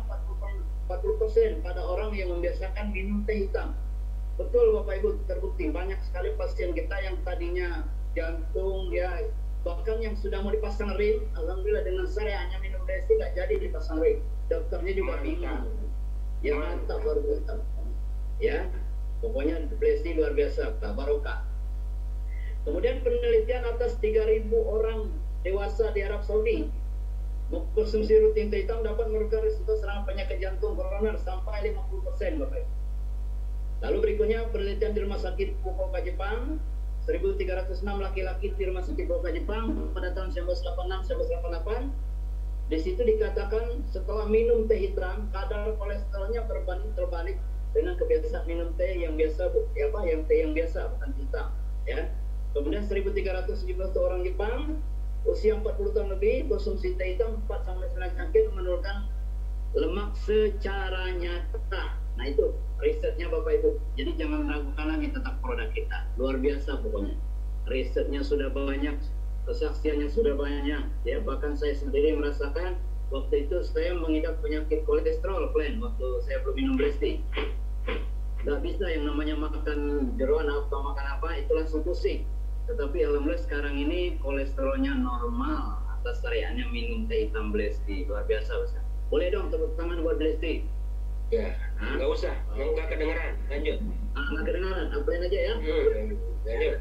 40% pada orang yang membiasakan minum teh hitam. Betul Bapak Ibu, terbukti banyak sekali pasien kita yang tadinya jantung ya, bahkan yang sudah mau dipasang ring, alhamdulillah dengan saya hanya minum DST nggak jadi dipasang ring. Dokternya juga bingung. Ya mantap, luar biasa. Ya, pokoknya DST luar biasa, barokah. Kemudian penelitian atas 3.000 orang dewasa di Arab Saudi, mengkonsumsi rutin teh hitam dapat menurunkan risiko serangan penyakit jantung koroner sampai 50% Bapak Ibu. Lalu berikutnya penelitian di Rumah Sakit Fukuoka Jepang, 1.306 laki-laki di Rumah Sakit Fukuoka Jepang pada tahun 1986-1988. Di situ dikatakan setelah minum teh hitam, kadar kolesterolnya berbanding terbalik dengan kebiasaan minum teh yang biasa, yang biasa bukan hitam. Ya. Kemudian 1.371 orang Jepang usia 40 tahun lebih konsumsi teh hitam 4-9 cangkir menurunkan lemak secara nyata. Nah itu risetnya Bapak Ibu. Jadi jangan ragukan lagi tetap produk kita. Luar biasa pokoknya. Risetnya sudah banyak kesaksiannya sudah banyak, ya. Bahkan saya sendiri merasakan waktu itu saya mengidap penyakit kolesterol, waktu saya belum minum Blesti. Nggak bisa yang namanya makan jeroan apa makan apa itu langsung pusing. Tetapi alhamdulillah sekarang ini kolesterolnya normal atas syariatnya minum teh hitam Blesti. Luar biasa, Ustaz. Boleh dong tepuk tangan buat Blesti. Ya, nggak usah, nggak kedengeran. Lanjut. Nggak kedengeran, apain aja ya. Lanjut.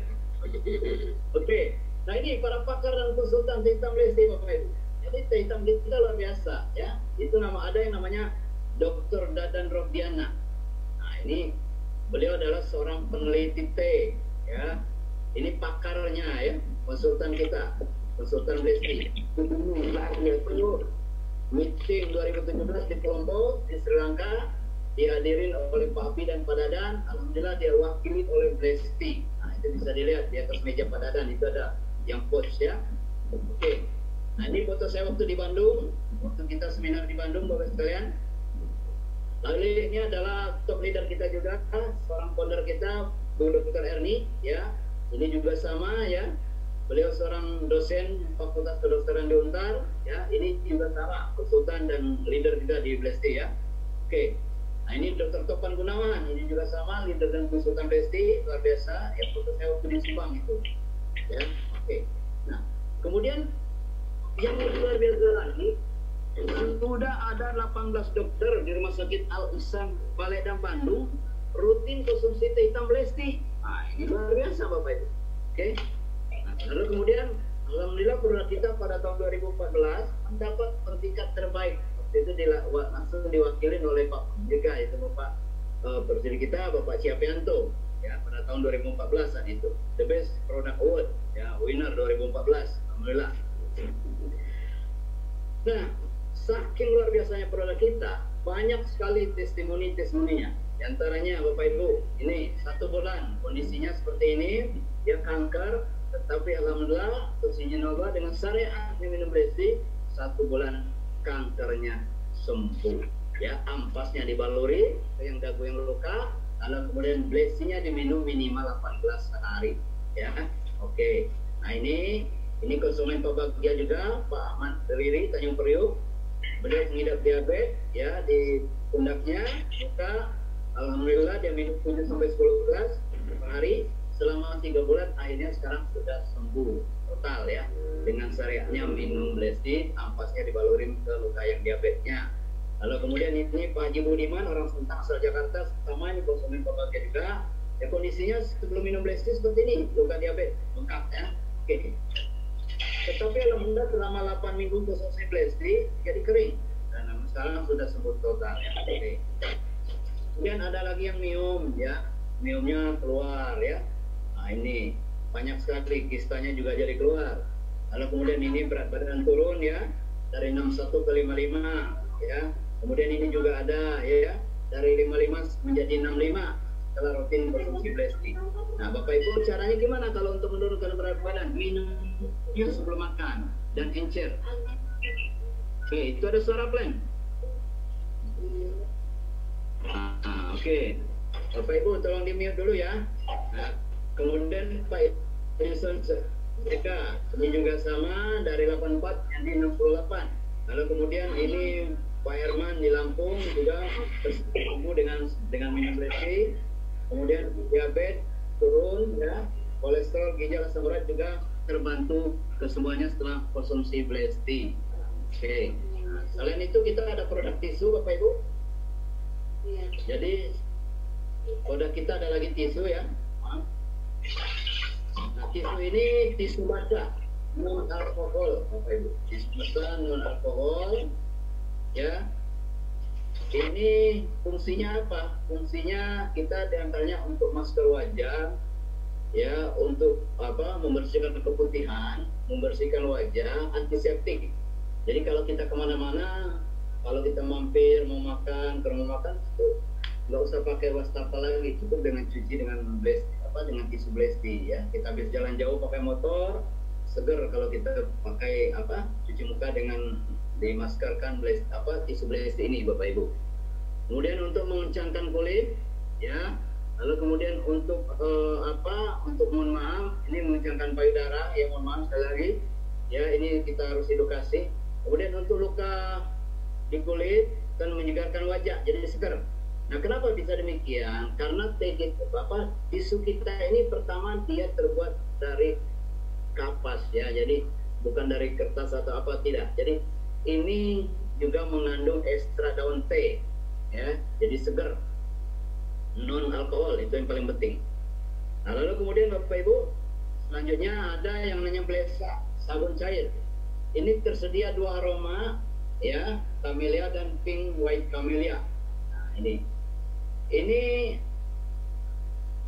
Oke. Nah ini para pakar dan konsultan teh hitam Blesti, Bapak Ibu. Jadi teh hitam kita luar biasa, ya. Itu ada yang namanya Dr. Dadan Rodiana. Nah ini beliau adalah seorang peneliti teh, ya. Ini pakarnya, ya, konsultan kita, konsultan Blesti. Meeting 2017 di Colombo, di Sri Lanka, dihadirin oleh Pak Abi dan Pak Dadan. Alhamdulillah dia wakili oleh Blesti. Nah itu bisa dilihat di atas meja Pak Dadan, itu ada yang post, ya. Oke. Nah ini foto saya waktu di Bandung, waktu kita seminar di Bandung, Bapak sekalian. Lalu ini adalah top leader kita juga, seorang founder kita, Bu Dr. Erni, ya. Ini juga sama, ya. Beliau seorang dosen Fakultas Kedokteran di Untar, ya. Ini juga sama, konsultan dan leader juga di Blesti, ya. Oke. Nah ini Dr. Topan Gunawan, ini juga sama, leader dan konsultan Blesti, luar biasa. Ya foto saya waktu di Subang itu, ya. Oke. Nah kemudian yang luar biasa lagi, sudah ada 18 dokter di Rumah Sakit Al Ihsan Baledam Bandung rutin konsumsi teh hitam Blesti. Nah ini luar biasa Bapak Ibu. Oke. Nah, lalu kemudian alhamdulillah produk kita pada tahun 2014 mendapat peringkat terbaik. Waktu itu langsung diwakilin oleh Pak juga, itu Bapak presiden kita Bapak Ciapianto, ya, pada tahun 2014 saat itu The Best Product Award, ya, winner 2014. Alhamdulillah. Nah, saking luar biasanya produk kita, banyak sekali testimoni-testimoninya. Di antaranya Bapak Ibu, ini 1 bulan kondisinya seperti ini, dia kanker, tetapi alhamdulillah Tusinyinova dengan syariatnya minum Blesti, 1 bulan kankernya sembuh. Ya, ampasnya dibaluri, yang dagu yang luka, lalu kemudian Blestinya diminum minimal 18 hari. Ya, oke. Nah ini konsumen Pak Bagja juga, Pak Ahmad Riri Tanjung Priuk. Beliau mengidap diabetes, ya, di pundaknya, maka alhamdulillah dia minum 7 sampai 10 gelas per hari selama 3 bulan, akhirnya sekarang sudah sembuh total, ya, dengan syariatnya minum Blesti, ampasnya dibalurin ke luka yang diabetesnya. Lalu kemudian ini Pak Haji Budiman, orang Sentang asal Jakarta, sama ini konsumen Pak Bagja juga, ya, kondisinya sebelum minum Blesti seperti ini, luka diabetes bengkak, ya. Oke. Tetapi alhamdulillah selama 8 minggu konsumsi Blesti jadi kering dan sekarang sudah sembuh total, ya. Oke. Kemudian ada lagi yang miom, ya, miomnya keluar, ya. Nah ini banyak sekali, kistanya juga jadi keluar. Lalu kemudian ini berat badan turun, ya, dari 61 ke 55, ya. Kemudian ini juga ada, ya, dari 55 menjadi 65 setelah rutin konsumsi Blesti. Nah Bapak Ibu, caranya gimana kalau untuk menurunkan berat badan? Minumnya sebelum makan dan encer. Oke, itu ada suara plan. Oke. Bapak Ibu tolong di mute dulu, ya. Nah, kemudian Pak Edison Seka, ini juga sama dari 84 jadi 68. Lalu kemudian ini Pak Herman di Lampung juga tersembuh dengan minum Blesti. Kemudian diabetes turun, ya, kolesterol, ginjal, asam urat juga terbantu kesemuanya setelah konsumsi Blesti. Oke. Nah, selain itu kita ada produk tisu, Bapak Ibu. Jadi produk kita ada lagi tisu, ya. Nah, tisu ini tisu basah non alkohol, Bapak Ibu. Tisu basah non alkohol, ya. Ini fungsinya apa? Fungsinya kita diantaranya untuk masker wajah, ya, untuk apa? Membersihkan keputihan, membersihkan wajah, antiseptik. Jadi kalau kita kemana-mana, kalau kita mampir mau makan, ke rumah makan, itu nggak usah pakai wastafel lagi, cukup dengan cuci dengan dengan tisu Blesti, ya. Kita habis jalan jauh pakai motor, seger kalau kita pakai cuci muka dengan dimaskerkan tisu Blesti ini, Bapak Ibu. Kemudian untuk mengencangkan kulit, ya, Lalu kemudian untuk untuk mohon maaf, ini mengencangkan payudara, ya mohon maaf sekali lagi, ya ini kita harus edukasi. Kemudian untuk luka di kulit dan menyegarkan wajah, jadi seger. Nah, kenapa bisa demikian? Karena tisu kita ini pertama dia terbuat dari kapas, ya, jadi bukan dari kertas atau apa, tidak. Jadi ini juga mengandung ekstra daun teh, ya, jadi seger, non alkohol, itu yang paling penting. Nah, lalu kemudian Bapak Ibu, selanjutnya ada yang namanya Blesa, sabun cair. Ini tersedia 2 aroma, ya, camellia dan pink white camellia. Nah, ini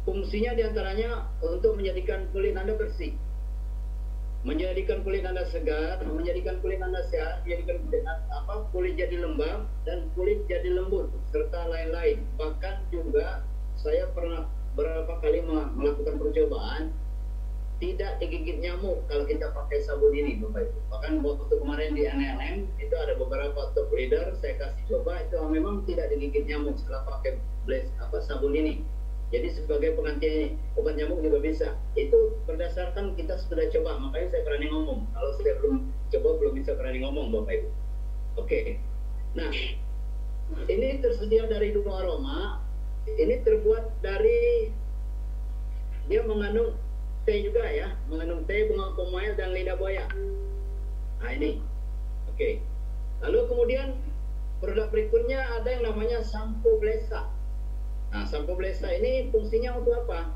fungsinya diantaranya untuk menjadikan kulit Anda bersih, menjadikan kulit Anda segar, menjadikan kulit Anda sehat, menjadikan kulit jadi lembab dan kulit jadi lembut, serta lain-lain. Bahkan juga saya pernah beberapa kali melakukan percobaan, tidak digigit nyamuk kalau kita pakai sabun ini, Bapak Ibu. Bahkan waktu kemarin di NNM itu ada beberapa top leader, saya kasih coba, itu memang tidak digigit nyamuk setelah pakai sabun ini. Jadi sebagai pengganti obat nyamuk juga bisa. Itu berdasarkan kita sudah coba, makanya saya berani ngomong. Kalau saya belum coba, belum bisa berani ngomong, Bapak Ibu. Oke. Nah, ini tersedia dari 2 aroma. Ini terbuat dari, dia mengandung teh juga, ya, mengandung teh, bunga komail dan lidah buaya. Nah, ini. Oke. Lalu kemudian produk berikutnya ada yang namanya sampo Blesa. Nah, sampo Blesa ini fungsinya untuk apa?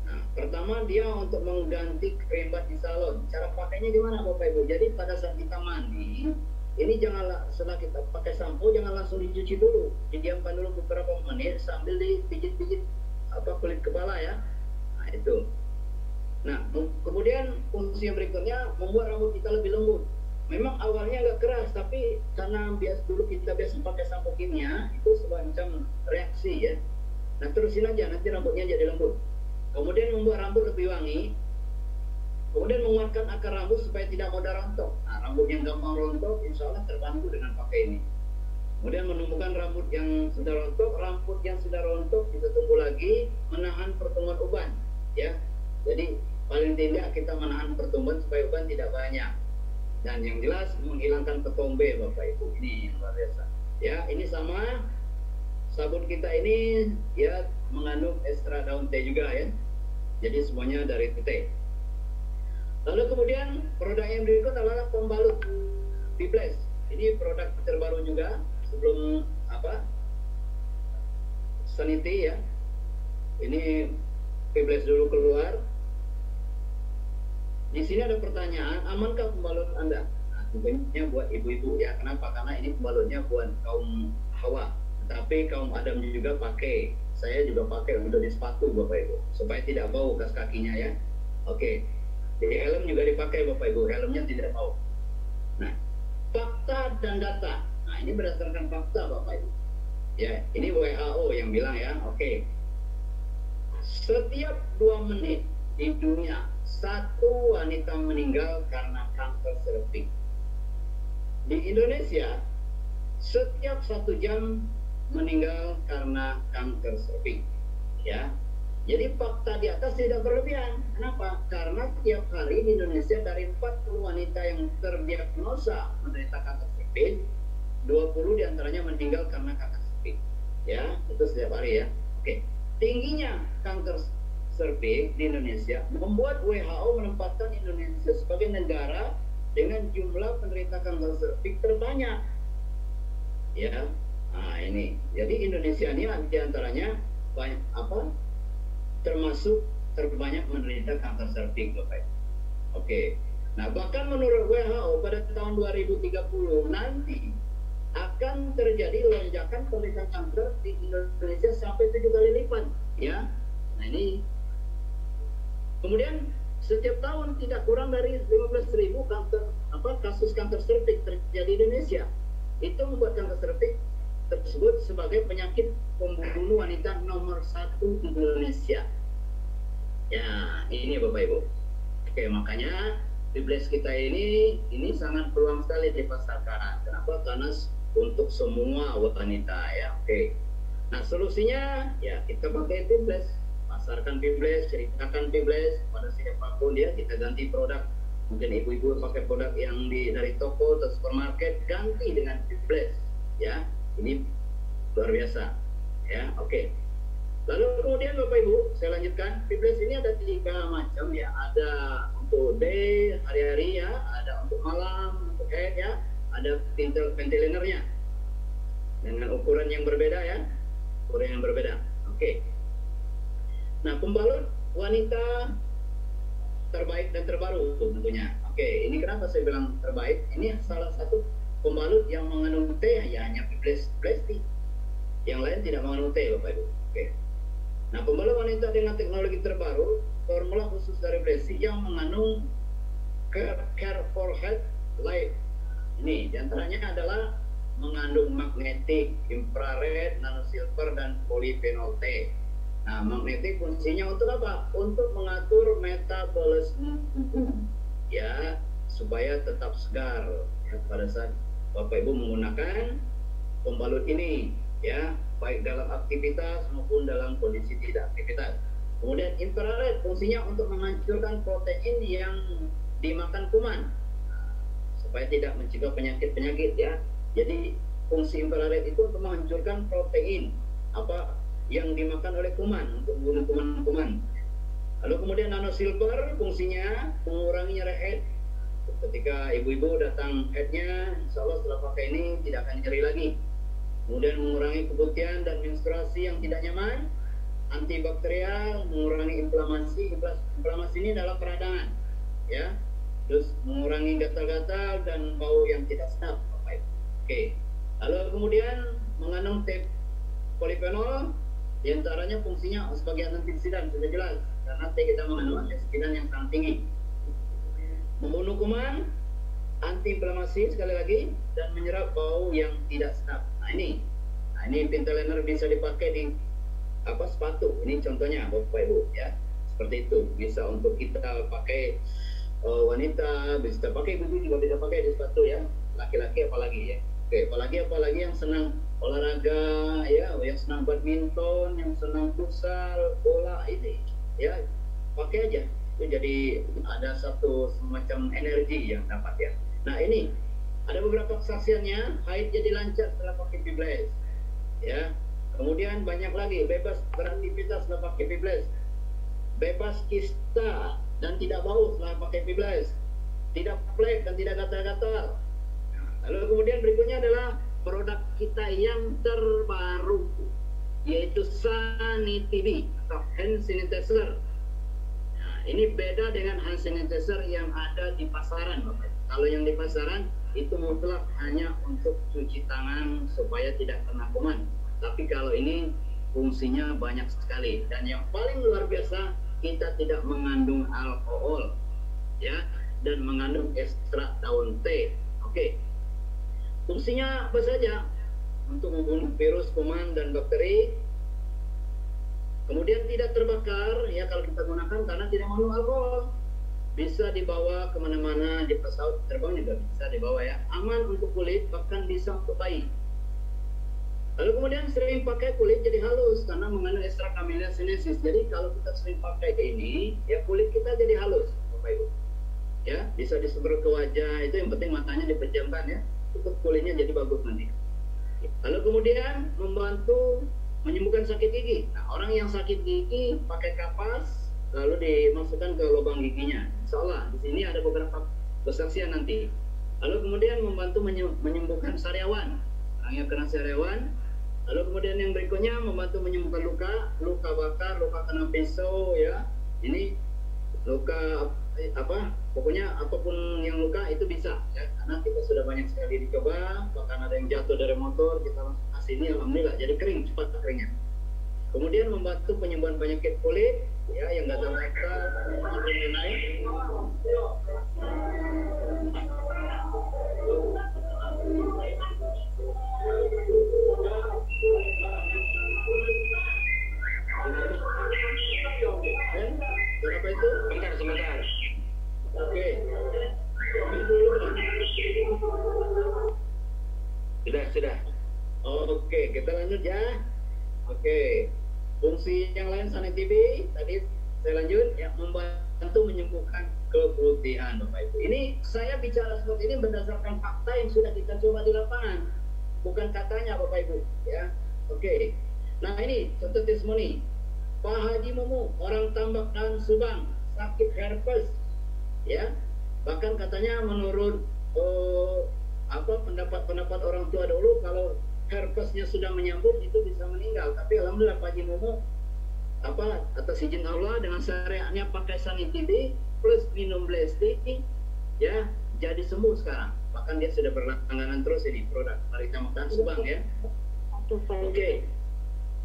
Nah, pertama dia untuk mengganti keribat di salon. Cara pakainya gimana, Bapak Ibu? Jadi pada saat kita mandi, ini janganlah setelah kita pakai sampo jangan langsung dicuci dulu. Didiamkan dulu beberapa menit sambil dipijit-pijit kulit kepala, ya. Nah, itu. Nah, kemudian fungsi yang berikutnya membuat rambut kita lebih lembut. Memang awalnya agak keras, tapi karena dulu kita biasa pakai sampo kimia, itu semacam reaksi, ya. Nah, terusin aja, nanti rambutnya jadi lembut. Kemudian membuat rambut lebih wangi. Kemudian menguatkan akar rambut supaya tidak mudah rontok. Nah, rambut yang gampang rontok, insya Allah terbantu dengan pakai ini. Kemudian menumbuhkan rambut yang sudah rontok bisa tumbuh lagi, menahan pertumbuhan uban, ya. Jadi paling tidak kita menahan pertumbuhan supaya uban tidak banyak. Dan yang jelas menghilangkan ketombe, Bapak Ibu. Ini luar biasa. Ya, ini sama sabun kita ini, ya, mengandung ekstra daun teh juga, ya. Jadi semuanya dari teh. Lalu kemudian produk yang berikut adalah pembalut Bibles. Ini produk terbaru juga sebelum Sanity, ya. Ini Bibles dulu keluar. Di sini ada pertanyaan, amankah pembalut Anda? Nah, tentunya buat ibu-ibu, ya. Kenapa? Karena ini pembalutnya buat kaum Hawa, tapi kaum Adam juga pakai. Saya juga pakai untuk di sepatu, Bapak Ibu, supaya tidak bau bekas kakinya, ya. Oke. Di helm juga dipakai, Bapak Ibu, helmnya tidak bau. Nah, fakta dan data. Nah, ini berdasarkan fakta, Bapak Ibu. Ya, ini WHO yang bilang, ya. Oke. Setiap 2 menit di dunia 1 wanita meninggal karena kanker serviks. Di Indonesia, setiap 1 jam meninggal karena kanker serviks, ya. Jadi fakta di atas tidak berlebihan. Kenapa? Karena setiap hari di Indonesia dari 40 wanita yang terdiagnosa menderita kanker serviks, 20 diantaranya meninggal karena kanker serviks, ya. Itu setiap hari, ya. Oke. Tingginya kanker serviks di Indonesia membuat WHO menempatkan Indonesia sebagai negara dengan jumlah penderita kanker serviks terbanyak, ya. Nah, ini jadi Indonesia ini diantaranya banyak termasuk terbanyak menderita kanker serviks, Bapak. Oke. Nah, bahkan menurut WHO pada tahun 2030 nanti akan terjadi lonjakan penderita kanker di Indonesia sampai 7 kali lipat, ya. Nah, ini kemudian setiap tahun tidak kurang dari 15.000 kasus kanker serviks terjadi di Indonesia. Itu membuat kanker serviks tersebut sebagai penyakit pembunuh wanita nomor 1 di Indonesia. Ya, ini Bapak Ibu. Oke, makanya Bibles kita ini sangat peluang sekali dipasarkan. Kenapa? Karena untuk semua wanita, ya. Oke. Nah, solusinya ya kita pakai Pibbles, pasarkan Pibbles, ceritakan Pibbles pada siapapun ya, kita ganti produk. Mungkin ibu-ibu pakai produk yang dari toko atau supermarket, ganti dengan Pibbles ya. Ini luar biasa ya. Oke. Lalu kemudian Bapak Ibu, saya lanjutkan. Pibbles ini ada 3 macam ya. Ada untuk day, hari-hari ya, ada untuk malam, untuk head ya, ada ventilatornya dengan ukuran yang berbeda ya, ukuran yang berbeda. Oke. Nah, pembalut wanita terbaik dan terbaru tentunya. Oke, ini kenapa saya bilang terbaik? Ini salah satu pembalut yang mengandung T ya, hanya Pibbles plastik. Yang lain tidak mengandung T, Bapak Ibu. Oke. Nah, pembalut wanita dengan teknologi terbaru, formula khusus dari Blessy yang mengandung Care for Health Life. Ini diantaranya adalah mengandung magnetik, infrared, nanosilver, dan polyphenol T. Nah, magnetik fungsinya untuk apa? Untuk mengatur metabolisme ya, supaya tetap segar ya, pada saat Bapak Ibu menggunakan pembalut ini ya, baik dalam aktivitas maupun dalam kondisi tidak aktivitas. Kemudian infrared fungsinya untuk menghancurkan protein yang dimakan kuman supaya tidak mencegah penyakit-penyakit ya. Jadi fungsi infrared itu untuk menghancurkan protein apa yang dimakan oleh kuman, untuk membunuh kuman-kuman. Lalu kemudian nanosilver fungsinya mengurangi nyeri head. Ketika ibu-ibu datang headnya, insya Allah setelah pakai ini tidak akan nyeri lagi. Kemudian mengurangi keputihan dan menstruasi yang tidak nyaman, antibakterial, mengurangi inflamasi. Inflamasi ini dalam peradangan, ya. Terus mengurangi gatal-gatal dan bau yang tidak sedap. Oke. Lalu kemudian mengandung polyphenol, diantaranya fungsinya sebagai antioksidan sudah jelas, karena kita mengandung antioksidan yang sangat tinggi. Membunuh kuman, anti-inflamasi sekali lagi, dan menyerap bau yang tidak sedap. Nah ini Pintelener bisa dipakai di sepatu. Ini contohnya Bapak Ibu ya, seperti itu. Bisa untuk kita pakai wanita, bisa pakai ibu juga bisa pakai di sepatu ya. Laki-laki apalagi ya. Oke, apalagi yang senang olahraga ya, yang senang badminton, yang senang futsal, bola ini ya, pakai aja. Itu jadi ada satu semacam energi yang dapat ya. Nah ini ada beberapa kesaksiannya, haid jadi lancar setelah pakai Pibbles ya. Kemudian banyak lagi, bebas beraktivitas setelah pakai Pibbles, bebas kista dan tidak bau setelah pakai Pibbles, tidak flek dan tidak gatal-gatal. Lalu kemudian berikutnya adalah produk kita yang terbaru, yaitu Sanitib atau hand sanitizer. Nah, ini beda dengan hand sanitizer yang ada di pasaran, Bapak. Kalau yang di pasaran itu mutlak hanya untuk cuci tangan supaya tidak kena kuman. Tapi kalau ini fungsinya banyak sekali, dan yang paling luar biasa, kita tidak mengandung alkohol ya, dan mengandung ekstrak daun teh. Oke. Fungsinya apa saja? Untuk membunuh virus, kuman, dan bakteri. Kemudian tidak terbakar ya kalau kita gunakan, karena tidak mengandung alkohol. Bisa dibawa kemana-mana, di pesawat terbang juga bisa dibawa ya. Aman untuk kulit, bahkan bisa untuk bayi. Lalu kemudian sering pakai kulit jadi halus karena mengandung ekstrak Camellia sinensis. Jadi kalau kita sering pakai ini, ya kulit kita jadi halus, Bapak Ibu. Ya, bisa disemprot ke wajah, itu yang penting matanya dipejamkan ya. Itu kulitnya jadi bagus nanti. Lalu kemudian membantu menyembuhkan sakit gigi. Nah, orang yang sakit gigi pakai kapas lalu dimasukkan ke lubang giginya. Insya Allah di sini ada beberapa kesaksian nanti. Lalu kemudian membantu menyembuhkan sariawan, orang yang kena sariawan. Lalu kemudian yang berikutnya membantu menyembuhkan luka bakar, luka kena pisau ya. Ini luka pokoknya apapun yang luka itu bisa ya, karena kita sudah banyak sekali dicoba. Bahkan ada yang jatuh dari motor, kita langsung kasih ini, alhamdulillah jadi kering, cepat keringnya. Kemudian membantu penyembuhan penyakit kulit ya, yang gatal-gatal, lain-lain. Berapa itu? Sebentar. Oke. Sudah. Oke, kita lanjut ya. Oke. Fungsi yang lain Sunny TV tadi saya lanjut ya, membantu menyembuhkan keputihan Bapak Ibu. Ini saya bicara seperti ini berdasarkan fakta yang sudah kita coba di lapangan, bukan katanya Bapak Ibu ya. Oke. Nah ini contoh testimoni Pak Haji Mumu, orang Tambak dan Subang, sakit herpes ya, bahkan katanya menurut pendapat orang tua dulu kalau herpesnya sudah menyambung itu bisa meninggal, tapi alhamdulillah Pak Haji Mumu atas izin Allah dengan syariatnya pakai Sunny TV plus minum Blesti ya, jadi sembuh sekarang, bahkan dia sudah berlangganan terus ini produk dari Tambak dan Subang ya.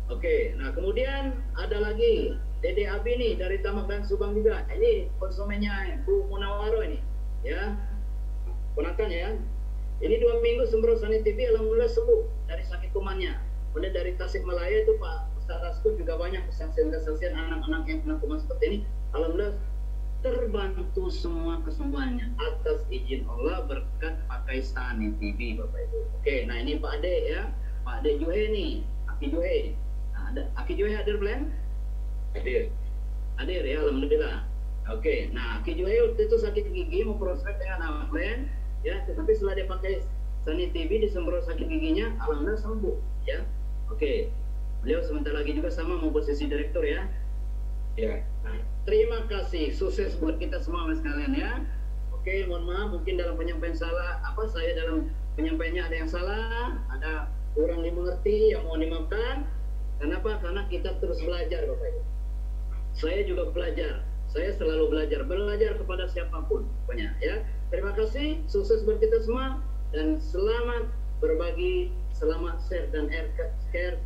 Oke, nah kemudian ada lagi Dede Abi nih dari Tambak dan Subang juga, ini konsumennya Bu Munawaro ini ya, ponakan ya. Ini 2 minggu semprot Sunny TV, alhamdulillah sembuh dari sakit kumannya. Kemudian dari Tasikmalaya itu Pak Ustaz Rasko juga banyak kesaksian-kesaksian anak-anak yang kena kuman seperti ini, alhamdulillah terbantu semua kesembuhannya atas izin Allah berkat pakai Sunny TV Bapak Ibu. Oke, nah ini Pak Ade ya, Pak Ade Juhe nih, Aki Juhe. Nah, Aki Juhe hadir belum? Hadir ya, alhamdulillah. Oke, nah Aki Juhe waktu itu sakit gigi mau prospek dengan anak plan ya, tetapi setelah dia pakai Sunny TV disemprot sakit giginya, alhamdulillah sembuh ya. Oke, beliau sebentar lagi juga sama mau posisi direktur ya. Ya. Nah, terima kasih, sukses buat kita semua mas kalian ya. Oke, mohon maaf mungkin dalam penyampaian saya dalam penyampaiannya ada yang salah, ada kurang dimengerti, yang mau dimaafkan. Kenapa? Karena kita terus belajar Bapak Ibu. Saya juga belajar. Saya selalu belajar kepada siapapun pokoknya ya. Terima kasih, sukses buat kita semua dan selamat berbagi, selamat share dan share.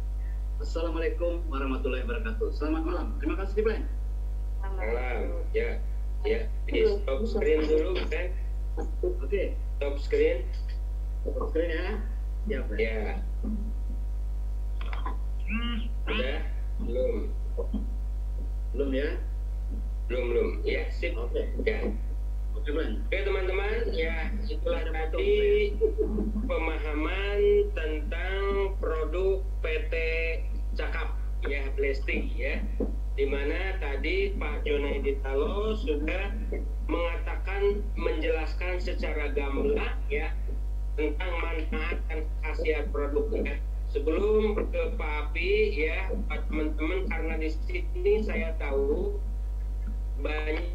Assalamualaikum warahmatullahi wabarakatuh. Selamat malam. Terima kasih Plan. Malam. Ya. Di stop screen dulu kan. Oke. Stop screen. Stop screen ya. Ya. Ya. Udah? Belum ya? Belum. Ya, sip. Oke. Ya. Oke teman-teman, ya itulah tadi pemahaman tentang produk PT Cakap ya, Blesti ya, dimana tadi Pak Junaidi Talo sudah menjelaskan secara gamblang ya tentang manfaat dan khasiat produknya. Sebelum ke Pak Api ya, Pak teman-teman, karena di sini saya tahu banyak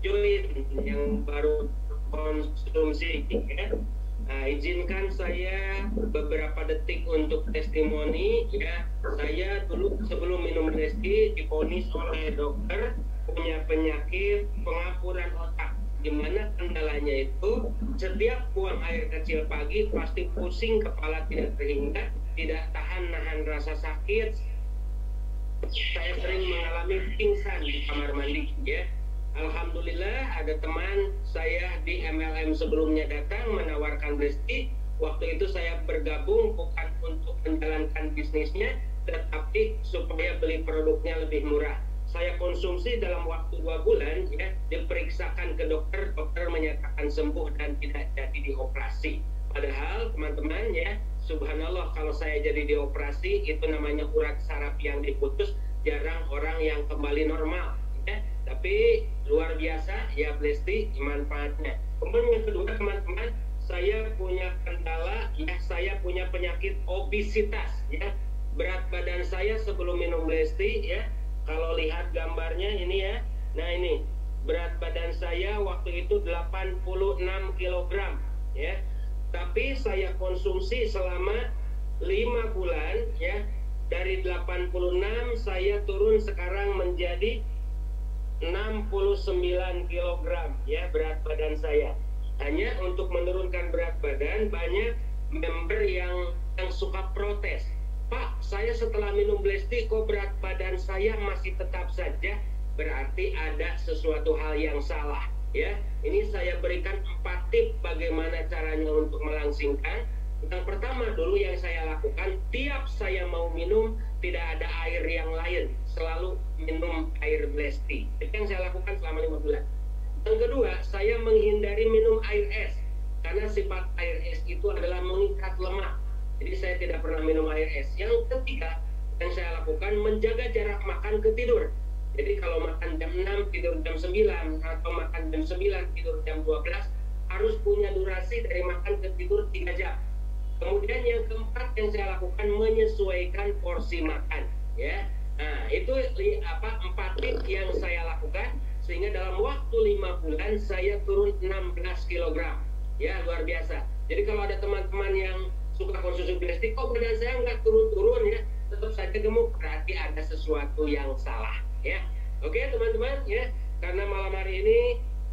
join yang baru konsumsi ya. Nah, izinkan saya beberapa detik untuk testimoni ya. Saya dulu sebelum minum Blesti divonis oleh dokter punya penyakit pengapuran otak, dimana kendalanya itu setiap buang air kecil pagi pasti pusing, kepala tidak terhingga, tidak tahan nahan rasa sakit. Saya sering mengalami pingsan di kamar mandi ya. Alhamdulillah ada teman saya di MLM sebelumnya datang menawarkan Blesti. Waktu itu saya bergabung bukan untuk menjalankan bisnisnya, tetapi supaya beli produknya lebih murah. Saya konsumsi dalam waktu 2 bulan ya, diperiksakan ke dokter menyatakan sembuh dan tidak jadi dioperasi. Padahal teman-teman ya, subhanallah kalau saya jadi dioperasi itu namanya urat saraf yang diputus, jarang orang yang kembali normal ya. Tapi luar biasa ya Blesti manfaatnya. Kemudian yang kedua teman-teman, saya punya kendala ya, saya punya penyakit obesitas ya. Berat badan saya sebelum minum Blesti ya, kalau lihat gambarnya ini ya. Nah ini berat badan saya waktu itu 86 kg ya. Tapi saya konsumsi selama 5 bulan ya. Dari 86 saya turun sekarang menjadi 69 kg ya berat badan saya. Hanya untuk menurunkan berat badan banyak member yang suka protes. Pak, saya setelah minum Blesti kok berat badan saya masih tetap saja, berarti ada sesuatu hal yang salah ya. Ini saya berikan 4 tip bagaimana caranya untuk melangsingkan. Yang pertama dulu yang saya lakukan, tiap saya mau minum tidak ada air yang lain, selalu minum air Blesti. Itu yang saya lakukan selama 5 bulan. Yang kedua, saya menghindari minum air es, karena sifat air es itu adalah mengikat lemak. Jadi saya tidak pernah minum air es. Yang ketiga yang saya lakukan, menjaga jarak makan ke tidur. Jadi kalau makan jam 6 tidur jam 9 atau makan jam 9 tidur jam 12 harus punya durasi dari makan ke tidur 3 jam. Kemudian yang keempat yang saya lakukan, menyesuaikan porsi makan, ya. Nah, itu 4 tips yang saya lakukan sehingga dalam waktu 5 bulan saya turun 16 kg. Ya, luar biasa. Jadi kalau ada teman-teman yang suka konsumsi plastik, kok badan saya nggak turun-turun ya, tetap saja gemuk, berarti ada sesuatu yang salah, ya. Oke, teman-teman, ya. Karena malam hari ini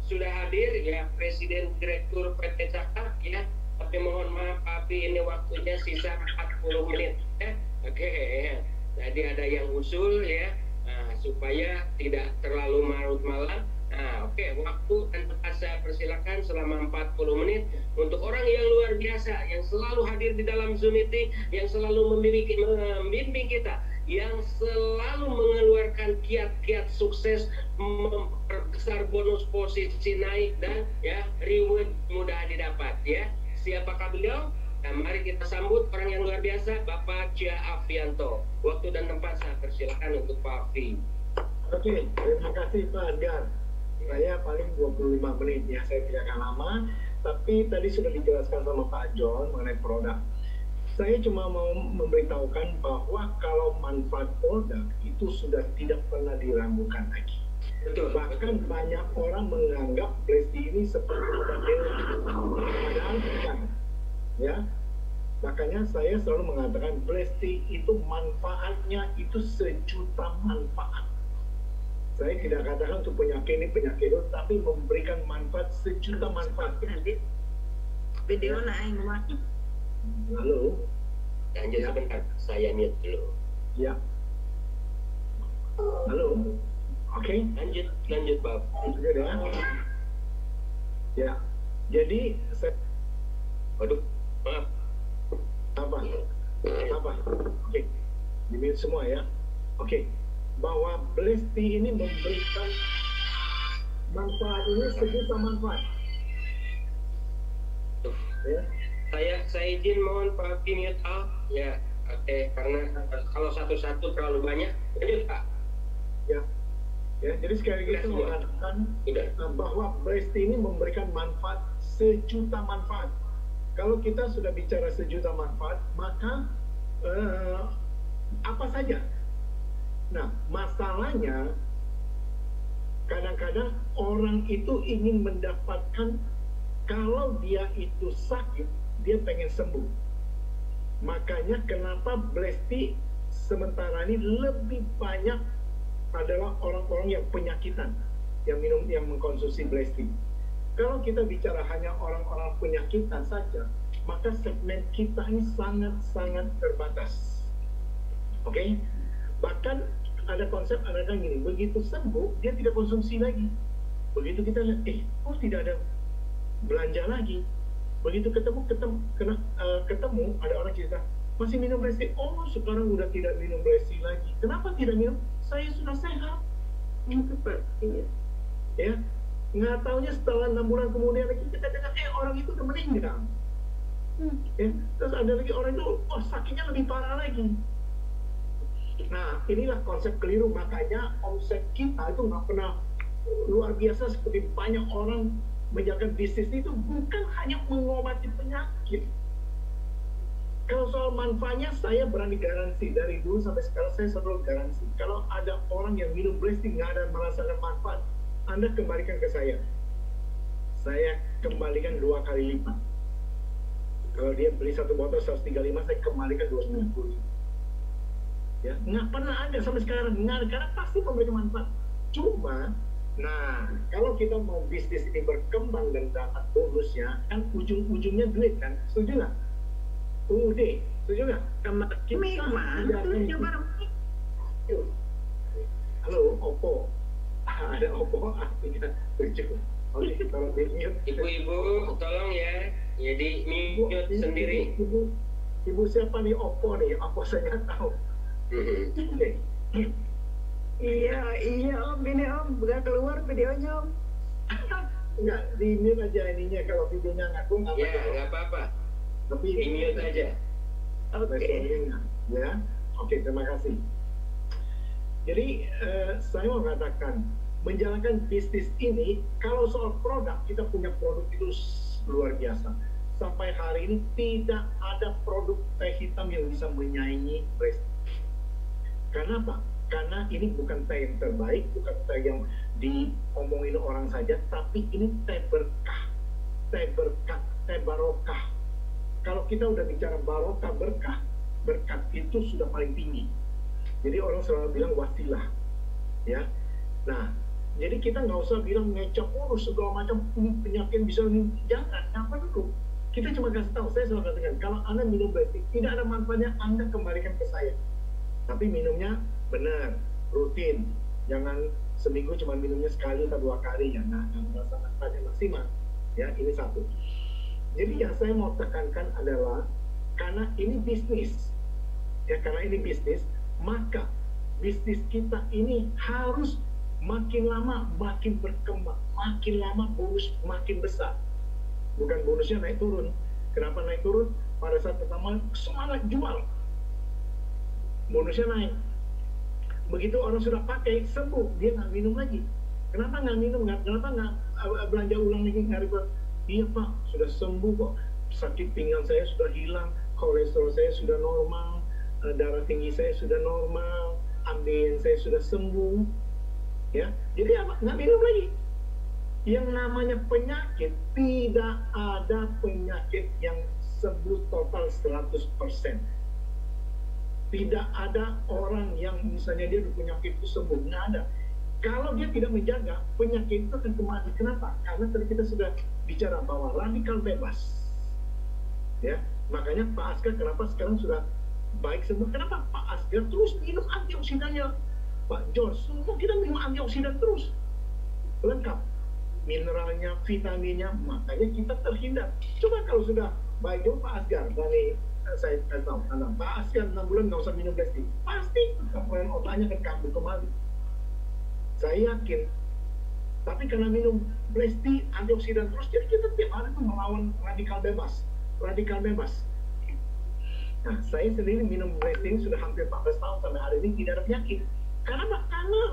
sudah hadir ya Presiden Direktur PT Cakta, ya. Tapi mohon maaf, tapi ini waktunya sisa 40 menit, ya. Oke, ya. Jadi ada yang usul, ya, supaya tidak terlalu larut malam. Oke, waktu dan tempat saya persilakan selama 40 menit untuk orang yang luar biasa, yang selalu hadir di dalam Zoom meeting, yang selalu membimbing kita, yang selalu mengeluarkan kiat-kiat sukses, memperbesar bonus posisi naik, dan ya reward mudah didapat, ya. Siapakah beliau? Nah, mari kita sambut orang yang luar biasa, Bapak Cia Afianto. Waktu dan tempat saya persilakan untuk Pak Afi. Oke, terima kasih Pak Edgar. Saya paling 25 menit ya, saya tidak akan lama. Tapi tadi sudah dijelaskan sama Pak John mengenai produk. Saya cuma mau memberitahukan bahwa kalau manfaat produk itu sudah tidak pernah diragukan lagi. Betul. Bahkan banyak orang menganggap Blesti ini seperti model, padahal bukan. Ya, makanya saya selalu mengatakan Blesti itu manfaatnya itu sejuta manfaat. Saya tidak katakan untuk penyakit ini penyakit itu, tapi memberikan manfaat sejuta manfaat. Video naik rumah. Halo. Lanjut Ya. sebentar, saya mute dulu. Ya. Halo. Oke. Lanjut Bapak. Sudah ya. Ya. Jadi saya Waduh, maaf. apa? Oke. Di-mute semua ya. Oke. Bahwa Blesti ini memberikan manfaat ini sejuta manfaat. Ya. Saya izin mohon Pak Afi mute off. Ya, oke, karena kalau satu-satu terlalu banyak. Lanjut Pak. Ya. Ya, jadi sekali lagi Sudah saya semua. mengatakan Sudah. bahwa Blesti ini memberikan manfaat sejuta manfaat. Kalau kita sudah bicara sejuta manfaat, maka apa saja? Nah, masalahnya kadang-kadang orang itu ingin mendapatkan, kalau dia itu sakit, dia pengen sembuh. Makanya kenapa Blesti sementara ini lebih banyak adalah orang-orang yang penyakitan, yang mengkonsumsi Blesti. Kalau kita bicara hanya orang-orang penyakitan saja, maka segmen kita ini sangat-sangat terbatas. Oke? Bahkan ada konsep, ada kan gini, begitu sembuh, dia tidak konsumsi lagi. Begitu kita lihat, tidak ada belanja lagi. Begitu ketemu, ada orang cerita, masih minum Blesti, sekarang udah tidak minum Blesti lagi. Kenapa tidak minum? Saya sudah sehat. Iya. Ya, nggak taunya setelah 6 bulan kemudian lagi kita dengar, orang itu udah meninggal. Ya, terus ada lagi orang itu, sakitnya lebih parah lagi. Nah, inilah konsep keliru, makanya omset kita itu nggak pernah luar biasa seperti banyak orang menjalankan bisnis itu bukan hanya mengobati penyakit. Kalau soal manfaatnya, saya berani garansi dari dulu sampai sekarang saya selalu garansi. Kalau ada orang yang minum Blesti nggak ada merasakan manfaat, Anda kembalikan ke saya. Saya kembalikan 2 kali lipat. Kalau dia beli 1 botol 135, saya kembalikan 250. Ya, nggak pernah ada sampai sekarang, nggak ada, karena pasti memberikan manfaat. Cuma, kalau kita mau bisnis ini berkembang dan dapat bonusnya, kan ujung-ujungnya duit kan, setuju nggak? Setuju nggak? Halo, Oppo. Ada Oppo A37. Oke, kalau di mute. Ibu-ibu, tolong ya, jadi mute sendiri. Ibu siapa nih Oppo nih? Oppo saya nggak tahu. Iya Om, ini Om, udah keluar videonya Om. Enggak, di mute aja ininya, kalau videonya ngaku nggak Ya, apa-apa. nggak apa-apa. Tapi Di mute aja. Responnya, ya. Oke, terima kasih. Jadi saya mau katakan, menjalankan bisnis ini, kalau soal produk, kita punya produk itu luar biasa. Sampai hari ini tidak ada produk teh hitam yang bisa menyaingi Bresti. Karena apa? Karena ini bukan teh yang terbaik, bukan teh yang diomongin orang saja, tapi ini teh berkah, teh berkat, teh barokah. Kalau kita udah bicara barokah, berkah, berkat itu sudah paling tinggi. Jadi orang selalu bilang wasilah, ya. Nah, jadi kita nggak usah bilang ngecap segala macam penyakit bisa jangan, apa dulu. Kita cuma kasih tahu, saya selalu katakan, kalau Anda minum Bresti, tidak ada manfaatnya, Anda kembalikan ke saya. Tapi minumnya benar, rutin. Jangan seminggu cuma minumnya sekali atau 2 kali, ya. Nah, merasa manfaatnya maksimal. Ya, ini satu. Jadi yang saya mau tekankan adalah, karena ini bisnis, ya, karena ini bisnis, maka bisnis kita ini harus makin lama makin berkembang, makin lama bonus makin besar. Bukan bonusnya naik turun. Kenapa naik turun? Pada saat pertama semangat jual, bonusnya naik. Begitu orang sudah pakai, sembuh, dia nggak minum lagi. Kenapa nggak minum? Kenapa nggak belanja ulang lagi? Iya Pak, sudah sembuh kok. Sakit pinggang saya sudah hilang, kolesterol saya sudah normal, darah tinggi saya sudah normal, ambeien saya sudah sembuh. Ya, jadi apa? Nggak minum lagi. Yang namanya penyakit, tidak ada penyakit yang sembuh total 100%. Tidak ada orang yang misalnya dia penyakit itu sembuh, nggak ada. Kalau dia tidak menjaga, penyakit itu akan kembali. Kenapa? Karena tadi kita sudah bicara bahwa radikal bebas. Ya, makanya Pak Asgar kenapa sekarang sudah baik semua? Kenapa Pak Asgar terus minum antioksidannya? Pak George, semua kita minum antioksidan terus, lengkap, mineralnya, vitaminnya, makanya kita terhindar. Coba kalau sudah baik juga Pak Asgar, dari saya tahu, Pak Asgar 6 bulan nggak usah minum Bresti, pasti komponen otaknya akan kambuh kembali. Saya yakin. Tapi karena minum Bresti, antioksidan terus, jadi kita tiap hari tuh melawan radikal bebas. Radikal bebas. Nah, saya sendiri minum Bresti ini sudah hampir 14 tahun sampai hari ini tidak ada penyakit. Karena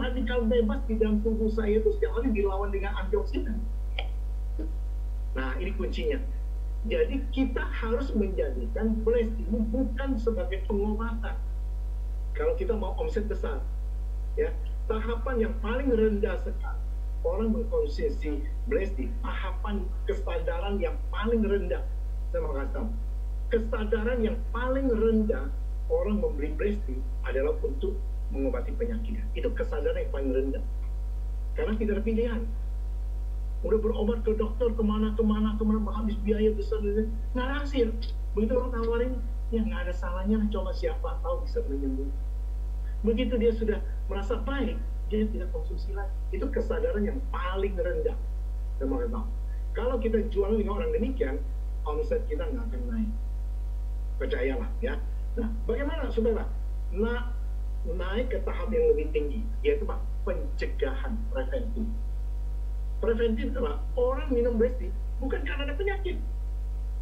radikal bebas di dalam tubuh saya itu setiap hari dilawan dengan antioksidan. Nah, ini kuncinya. Jadi kita harus menjadikan Bresti ini bukan sebagai pengobatan. Kalau kita mau omset besar, ya, tahapan yang paling rendah sekali orang mengkonsumsi Bresti, tahapan kesadaran yang paling rendah. Saya mau kasih tahu, kesadaran yang paling rendah orang membeli Bresti adalah untuk mengobati penyakitnya. Itu kesadaran yang paling rendah. Karena tidak ada pilihan. Udah berobat ke dokter kemana, habis biaya besar, nggak hasil. Begitu orang tawarin, ya nggak ada salahnya, coba siapa tahu bisa menyembuh. Begitu dia sudah merasa baik, dia tidak konsumsi lagi. Itu kesadaran yang paling rendah. Kalau kita jual dengan orang demikian, omset kita nggak akan naik. Percayalah, ya. Nah, bagaimana, saudara? Naik ke tahap yang lebih tinggi, yaitu Pak, pencegahan, preventif. Preventif adalah orang minum Bresti bukan karena ada penyakit,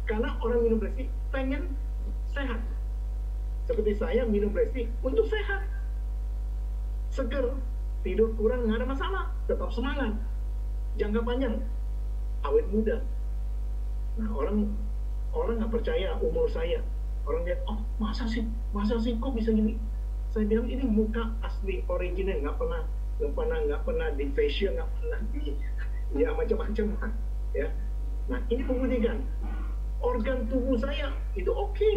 karena orang minum Bresti pengen sehat. Seperti saya minum Bresti untuk sehat, seger, tidur kurang nggak ada masalah, tetap semangat, jangka panjang, awet muda. Nah, orang nggak percaya umur saya, orang lihat, oh masa sih kok bisa gini? Saya bilang ini muka asli original, nggak pernah di facial, nggak pernah di ya macam-macam, ya. Nah, ini membuktikan organ tubuh saya itu oke.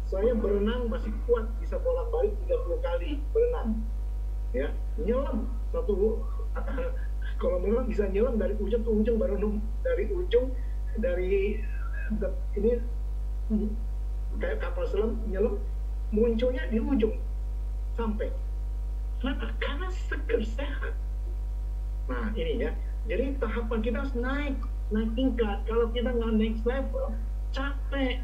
Saya berenang masih kuat, bisa bolak-balik 30 kali berenang, ya. Nyelam kalau berenang bisa nyelam dari ujung ke ujung, baru dari ini kayak kapal selam nyelam, munculnya di ujung sampai. Kenapa? Karena seger, sehat. Nah, ini ya. Jadi tahapan kita harus naik tingkat. Kalau kita nggak next level, capek.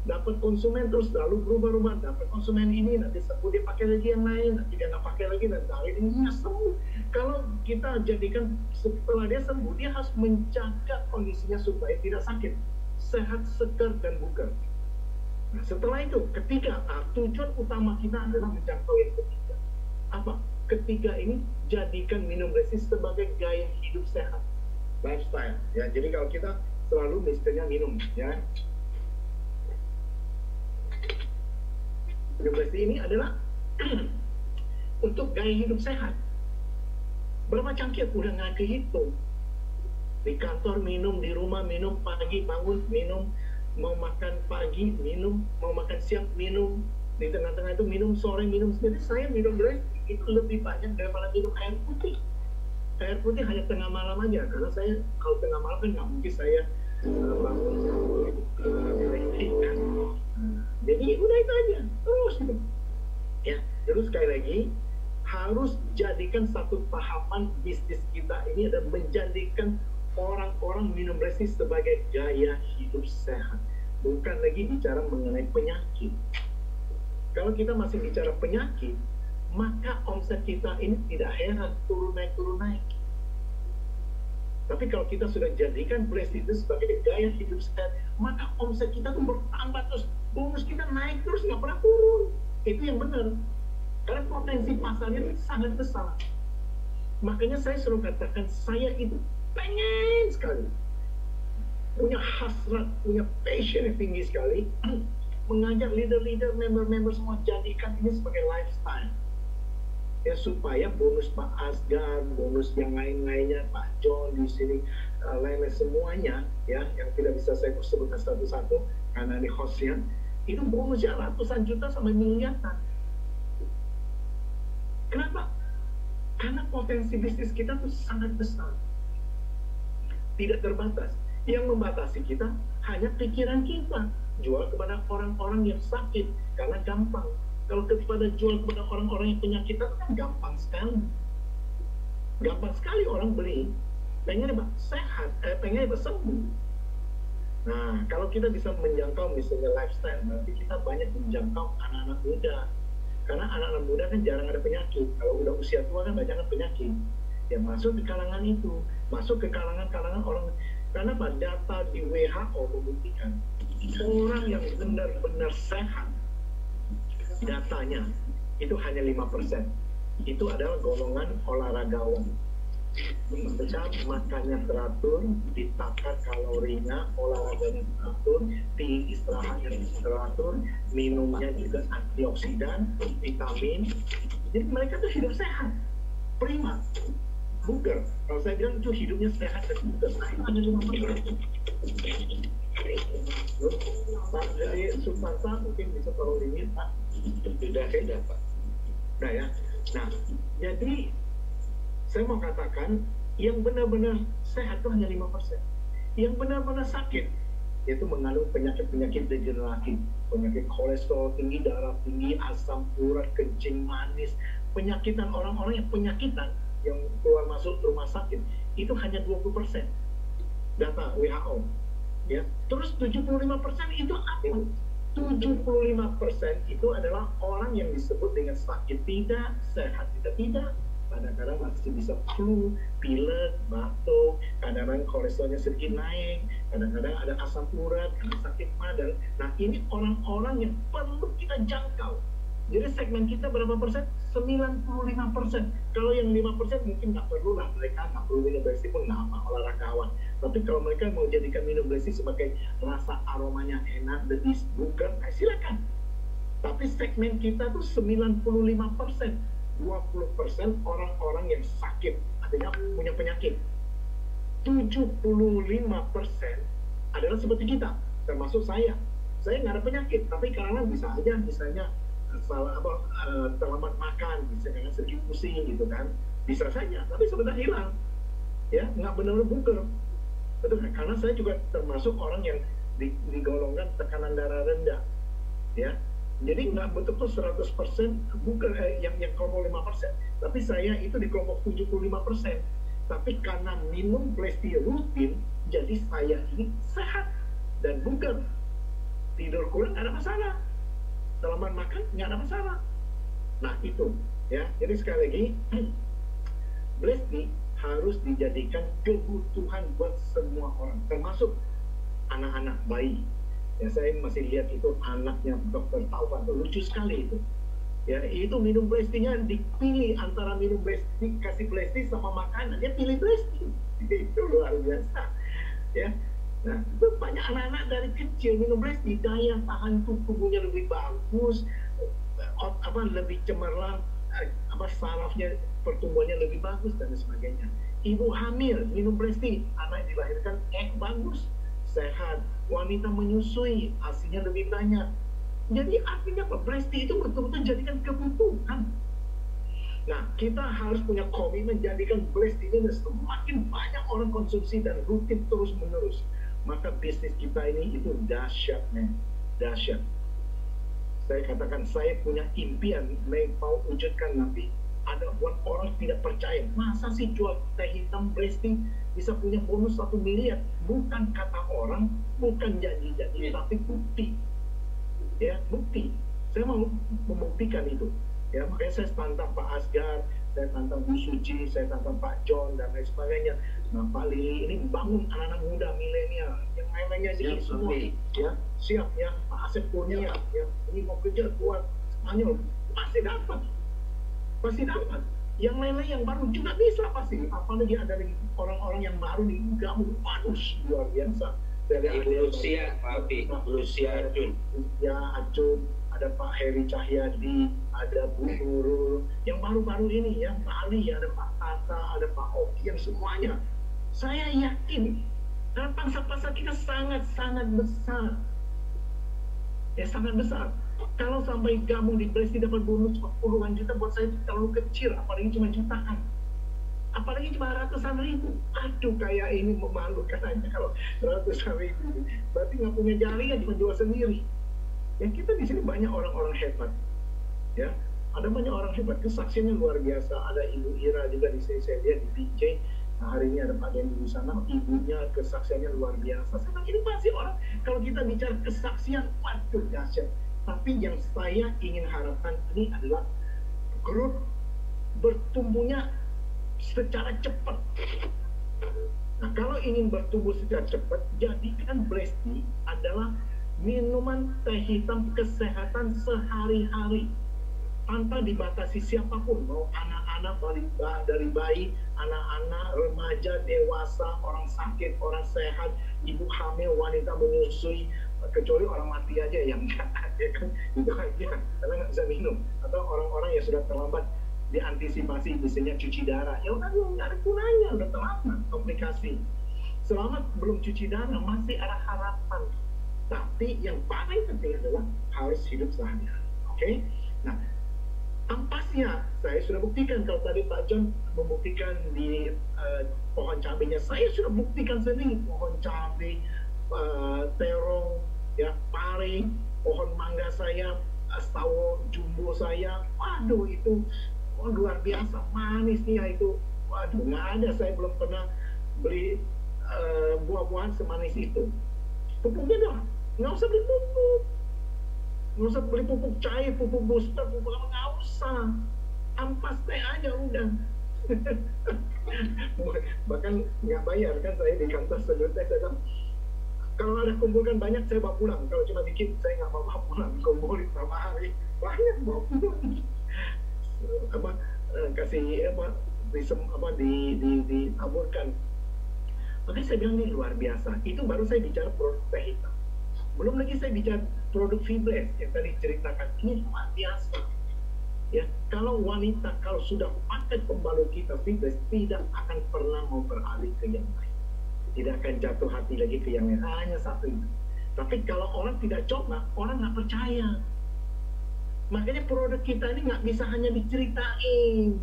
Dapat konsumen terus lalu berubah-ubah. Dapat konsumen ini, nanti sembuh dia pakai lagi yang lain, nanti dia nggak pakai lagi, dan hari ini nggak sembuh. Kalau kita jadikan setelah dia sembuh, dia harus menjaga kondisinya supaya tidak sakit, sehat, segar, dan bugar. Nah, setelah itu, ketiga, tujuan utama kita adalah menjangkau yang ketiga. Apa? Ketiga ini, jadikan minum resist sebagai gaya hidup sehat, lifestyle. Ya, jadi kalau kita selalu misalnya minum, ya. Minum resist ini adalah untuk gaya hidup sehat. Berapa cangkir udah nggak kehitung. Di kantor minum, di rumah minum, pagi bangun minum, mau makan pagi minum, mau makan siang minum, di tengah-tengah itu minum, sore minum. Jadi saya minum Black itu lebih banyak daripada minum air putih. Air putih hanya tengah malam aja, karena saya kalau tengah malam kan nggak mungkin saya bangun Black tea kan. Jadi udah itu aja, terus gitu. Ya, terus sekali lagi harus jadikan satu tahapan bisnis kita ini adalah menjadikan orang-orang minum resist sebagai gaya hidup sehat, bukan lagi bicara mengenai penyakit. Kalau kita masih bicara penyakit, maka omset kita ini tidak heran turun naik. Tapi kalau kita sudah jadikan resist itu sebagai gaya hidup sehat, maka omset kita tuh bertambah terus, bonus kita naik terus, nggak pernah turun. Itu yang benar. Karena potensi pasarnya itu sangat besar. Makanya saya selalu katakan, saya itu pengen sekali, punya hasrat, punya passion yang tinggi sekali, mengajak leader-leader, member-member semua jadikan ini sebagai lifestyle. Ya, supaya bonus Pak Asgar, bonus yang lain-lainnya, Pak John di sini, lain-lain semuanya, ya, yang tidak bisa saya sebutkan satu-satu karena ini hostnya, itu bonusnya ratusan juta sampai miliaran. Kenapa? Karena potensi bisnis kita tuh sangat besar, tidak terbatas. Yang membatasi kita hanya pikiran kita. Jual kepada orang-orang yang sakit karena gampang. Kalau kepada jual kepada orang-orang yang penyakitan kan gampang sekali. Gampang sekali orang beli. Pengen apa? Sehat, pengen apa? Sembuh. Nah, kalau kita bisa menjangkau misalnya lifestyle, nanti kita banyak menjangkau anak-anak muda. Karena anak-anak muda kan jarang ada penyakit. Kalau udah usia tua kan banyak penyakit. Ya masuk di kalangan itu, masuk ke kalangan-kalangan orang. Karena pada data di WHO membuktikan orang yang benar-benar sehat, datanya itu hanya 5%. Itu adalah golongan olahragawan. Mereka makannya teratur, ditakar kalorinya, olahraganya teratur, istirahatnya teratur, minumnya juga antioksidan, vitamin. Jadi mereka tuh hidup sehat, prima, bugar. Kalau saya bilang itu hidupnya sehat dan bugar, nah itu hanya 5%. Pak dari Suparta mungkin bisa tolong limit Pak. Sudah Pak. Nah ya, nah jadi saya mau katakan, yang benar-benar sehat itu hanya 5%. Yang benar-benar sakit, yaitu mengandung penyakit-penyakit degeneratif, penyakit kolesterol tinggi, darah tinggi, asam urat, kencing manis, penyakitan orang-orang yang penyakitan, yang keluar masuk rumah sakit, itu hanya 20%. Data WHO. Ya. Terus 75% itu apa? 75% itu adalah orang yang disebut dengan sakit tidak, sehat tidak. Kadang-kadang masih bisa flu, pilek, batuk, kadang-kadang kolesterolnya sedikit naik, kadang-kadang ada asam urat, karena sakit madal. Nah ini orang-orang yang perlu kita jangkau. Jadi segmen kita berapa persen? 95%. Kalau yang 5% mungkin nggak perlu lah, mereka nggak perlu minum Black Tea pun nggak apa, olahragawan. Tapi kalau mereka mau jadikan minum Black Tea sebagai rasa aromanya enak, lebih bugar, nah silakan. Tapi segmen kita tuh 95%. 20% orang-orang yang sakit, artinya punya penyakit. 75% adalah seperti kita, termasuk saya. Saya nggak ada penyakit, tapi kadang bisa aja misalnya salah terlambat makan, misalnya sedikit pusing gitu kan, bisa saja, tapi sebentar hilang, ya nggak benar-benar bugar. Betul kan? Karena saya juga termasuk orang yang digolongkan tekanan darah rendah, ya. Jadi nggak betul-betul 100% bukan yang kelompok 5%, tapi saya itu di kelompok 75%. Tapi karena minum Black Tea rutin, jadi saya ini sehat dan bugar. Tidur kurang nggak ada masalah, terlambat makan nggak ada masalah. Nah itu, ya. Jadi sekali lagi, Black Tea harus dijadikan kebutuhan buat semua orang, termasuk anak-anak bayi. Ya, saya masih lihat itu anaknya Dr. Taufan, lucu sekali itu. Ya, itu minum Blesti-nya dipilih antara minum Blesti, kasih Blesti sama makanan, dia pilih Blesti. Itu luar biasa. Ya, nah itu banyak anak-anak dari kecil minum Blesti, daya tahan tubuhnya lebih bagus, lebih cemerlang, sarafnya pertumbuhannya lebih bagus dan sebagainya. Ibu hamil minum Blesti, anak dilahirkan bagus, sehat. Wanita menyusui, asinya lebih banyak. Jadi artinya apa? Blesti itu betul-betul jadikan kebutuhan. Nah, kita harus punya komitmen jadikan Blesti ini semakin banyak orang konsumsi dan rutin terus-menerus. Maka bisnis kita ini itu dahsyat, men. Dahsyat. Saya katakan, saya punya impian, mau wujudkan nanti. Ada buat orang tidak percaya, masa sih jual teh hitam Blesti bisa punya bonus 1 miliar? Bukan kata orang, bukan janji-janji, tapi bukti. Ya, bukti. Saya mau membuktikan itu. Ya, makanya saya tantang Pak Asgar, saya tantang Bu Suci, saya tantang Pak John dan lain sebagainya. Nah, Pak Lili ini bangun anak-anak muda milenial, yang lain-lainnya sih semua. Ya, siap ya, Pak Asep Kurnia, ya, ini mau kerja kuat Spanyol, pasti dapat. Pasti dapat. Yang lain-lain yang baru juga bisa pasti. Apalagi ada lagi orang-orang yang baru nih, gabung, bagus, luar biasa. Ibu Lucia, Pak Abi, Lucia Acun. Ya, Acun, ada Pak Heri Cahyadi, ada Bu Nurul, yang baru-baru ini ya, Pak Ali, ada Pak Tata, ada Pak Oki, yang semuanya. Saya yakin, dan pangsa-pasar kita sangat-sangat besar. Ya, sangat besar. Kalau sampai gabung di Blesti dapat bonus puluhan juta, buat saya itu terlalu kecil, apalagi cuma jutaan, apalagi cuma ratusan ribu. Aduh, kayak ini memalukan aja kalau ratusan ribu. Berarti nggak punya jaringan, cuma jual sendiri. Ya, kita di sini banyak orang-orang hebat. Ya, ada banyak orang hebat, kesaksiannya luar biasa. Ada Ibu Ira juga di sini, saya lihat di PJ. Nah, hari ini ada Pak Dendi di sana, ibunya kesaksiannya luar biasa. Saya bilang, ini pasti orang, kalau kita bicara kesaksian, waduh dahsyat. Tapi yang saya ingin harapkan ini adalah growth, bertumbuhnya secara cepat. Nah, kalau ingin bertumbuh secara cepat, jadikan Blesti adalah minuman teh hitam kesehatan sehari-hari, tanpa dibatasi siapapun, mau anak-anak dari bayi, anak-anak, remaja, dewasa, orang sakit, orang sehat, ibu hamil, wanita menyusui, kecuali orang mati aja yang enggak, ya kan, itu aja, karena nggak bisa minum. Atau orang-orang yang sudah terlambat diantisipasi, misalnya cuci darah, ya udah nggak ada gunanya, udah terlambat, komplikasi. Selama belum cuci darah masih ada harapan. Tapi yang paling penting adalah harus hidup sehari-hari. Oke? Nah, ampasnya saya sudah buktikan. Kalau tadi Pak John membuktikan di pohon cabenya, saya sudah buktikan sendiri pohon cabai, terong, ya, pare, pohon mangga saya, sawo jumbo saya, waduh itu luar biasa manisnya itu, waduh nggak ada, saya belum pernah beli buah-buahan semanis itu. Pupuknya dong, nggak usah beli pupuk, nggak usah beli pupuk cair, pupuk booster, pupuk apa, nggak usah, ampas teh aja udah. Bahkan nggak bayar kan, saya di kantor sejuta saya bilang, kalau ada kumpulkan banyak saya bawa pulang, kalau cuma dikit saya nggak bawa pulang, kumpulin berapa hari banyak bawa pulang. Kasih ditaburkan. Makanya saya bilang ini luar biasa. Itu baru saya bicara produk teh hitam, belum lagi saya bicara produk Fibres yang tadi ceritakan. Ini luar biasa ya. Kalau wanita kalau sudah pakai pembalut kita Fibres, tidak akan pernah mau beralih ke yang lain, tidak akan jatuh hati lagi ke yang lain, hanya satu ini. Tapi kalau orang tidak coba, orang nggak percaya. Makanya produk kita ini nggak bisa hanya diceritain.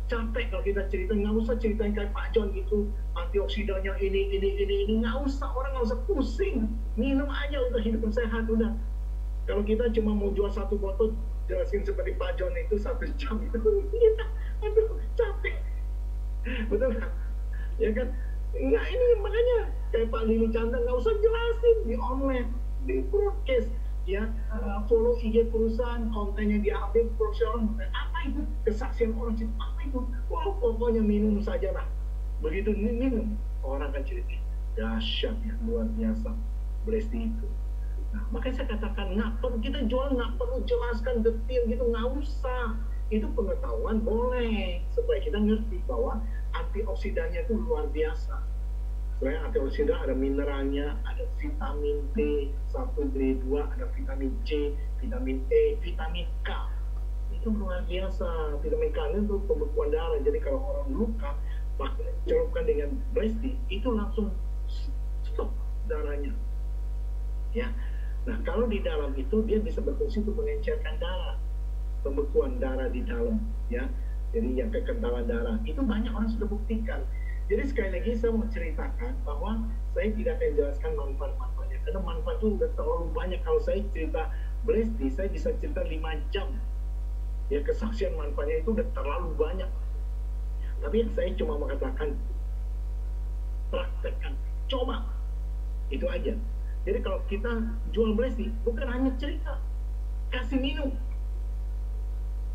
Capek kalau kita cerita, nggak usah ceritain kayak Pak John gitu, antioksidannya ini, nggak usah, orang nggak usah pusing, minum aja udah, hidup sehat udah. Kalau kita cuma mau jual satu botol, jelasin seperti Pak John itu 1 jam itu, kita, aduh capek, betul nggak? Ya kan? Nggak, ini makanya kayak Pak Lili Chandra nggak usah jelasin di online, di broadcast. Ya, follow IG perusahaan, kontennya diambil profesional, apa itu kesaksian orang cerita, apa itu, pokoknya minum saja lah. Begitu minum, orang akan cerita, dahsyat ya, luar biasa Blesti itu. Nah, makanya saya katakan nggak perlu kita jual, nggak perlu jelaskan detail gitu, nggak usah. Itu pengetahuan boleh supaya kita ngerti bahwa antioksidannya itu luar biasa. Selain antioksidan ada mineralnya, ada vitamin B1, B2, ada vitamin C, vitamin E, vitamin K. Itu luar biasa. Vitamin K itu pembekuan darah. Jadi kalau orang luka, celupkan dengan Bresti, itu langsung stop darahnya. Ya. Nah, kalau di dalam itu dia bisa berfungsi untuk mengencerkan darah, pembekuan darah di dalam, ya. Jadi yang kekentalan darah itu banyak orang sudah buktikan. Jadi sekali lagi saya mau ceritakan bahwa saya tidak akan jelaskan manfaat-manfaatnya karena manfaat itu udah terlalu banyak. Kalau saya cerita Bresti, saya bisa cerita 5 jam. Ya, kesaksian manfaatnya itu udah terlalu banyak. Tapi yang saya cuma mengatakan praktekkan, coba, itu aja. Jadi kalau kita jual Bresti, bukan hanya cerita, kasih minum.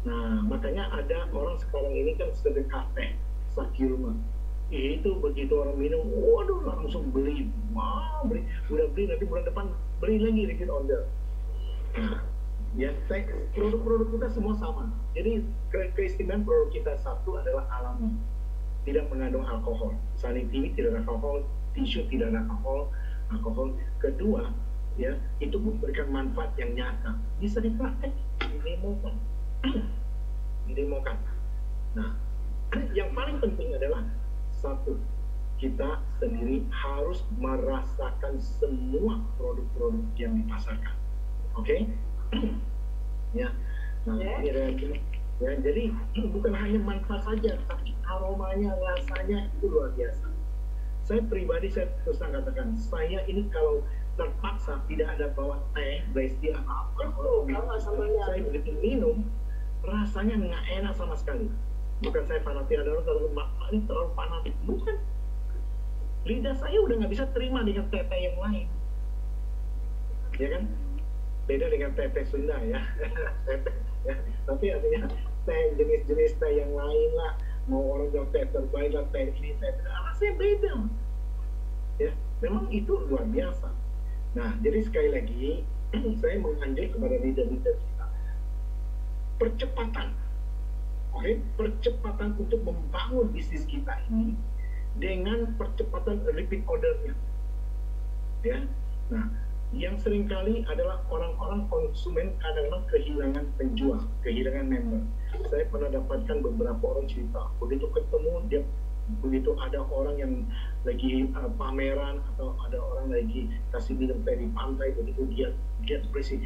Nah, makanya ada orang sekarang ini kan sedekah teh, sakit rumah. Itu begitu orang minum, waduh langsung beli, beli, udah beli nanti bulan depan beli lagi repeat order. Nah, ya produk-produk kita semua sama. Jadi keistimewaan produk kita satu adalah alami, tidak mengandung alkohol. Sanitimi tidak ada alkohol, tisu tidak ada alkohol. Kedua, ya itu memberikan manfaat yang nyata, bisa dipraktek, didemokan. Nah, yang paling penting adalah satu, kita sendiri harus merasakan semua produk-produk yang dipasarkan. Oke? Ya. Nah, ini ada, ya, jadi bukan hanya manfaat saja, tapi aromanya, rasanya itu luar biasa. Saya pribadi, saya terus katakan, saya ini kalau terpaksa tidak ada bawa teh, Bresti atau apa, saya begitu minum, rasanya nggak enak sama sekali. Bukan saya fanatik, ada orang kalau ini terlalu fanatik, bukan. Lidah saya udah nggak bisa terima dengan teh yang lain, ya kan? Beda dengan teh Sunda ya, ya. Tapi artinya teh jenis-jenis teh yang lain lah. Mau orang bilang teh terbaik lah, teh ini, teh rasanya beda. Ya, memang itu luar biasa. Nah, jadi sekali lagi saya menganjur kepada leader-leader kita, percepatan, oke, percepatan untuk membangun bisnis kita ini dengan percepatan repeat ordernya. Ya, nah, yang seringkali adalah orang-orang konsumen kadang-kadang kehilangan penjual, kehilangan member. Saya pernah dapatkan beberapa orang cerita, begitu ketemu dia, begitu ada orang yang lagi pameran atau ada orang lagi kasih minum teh di pantai, begitu dia Bresti,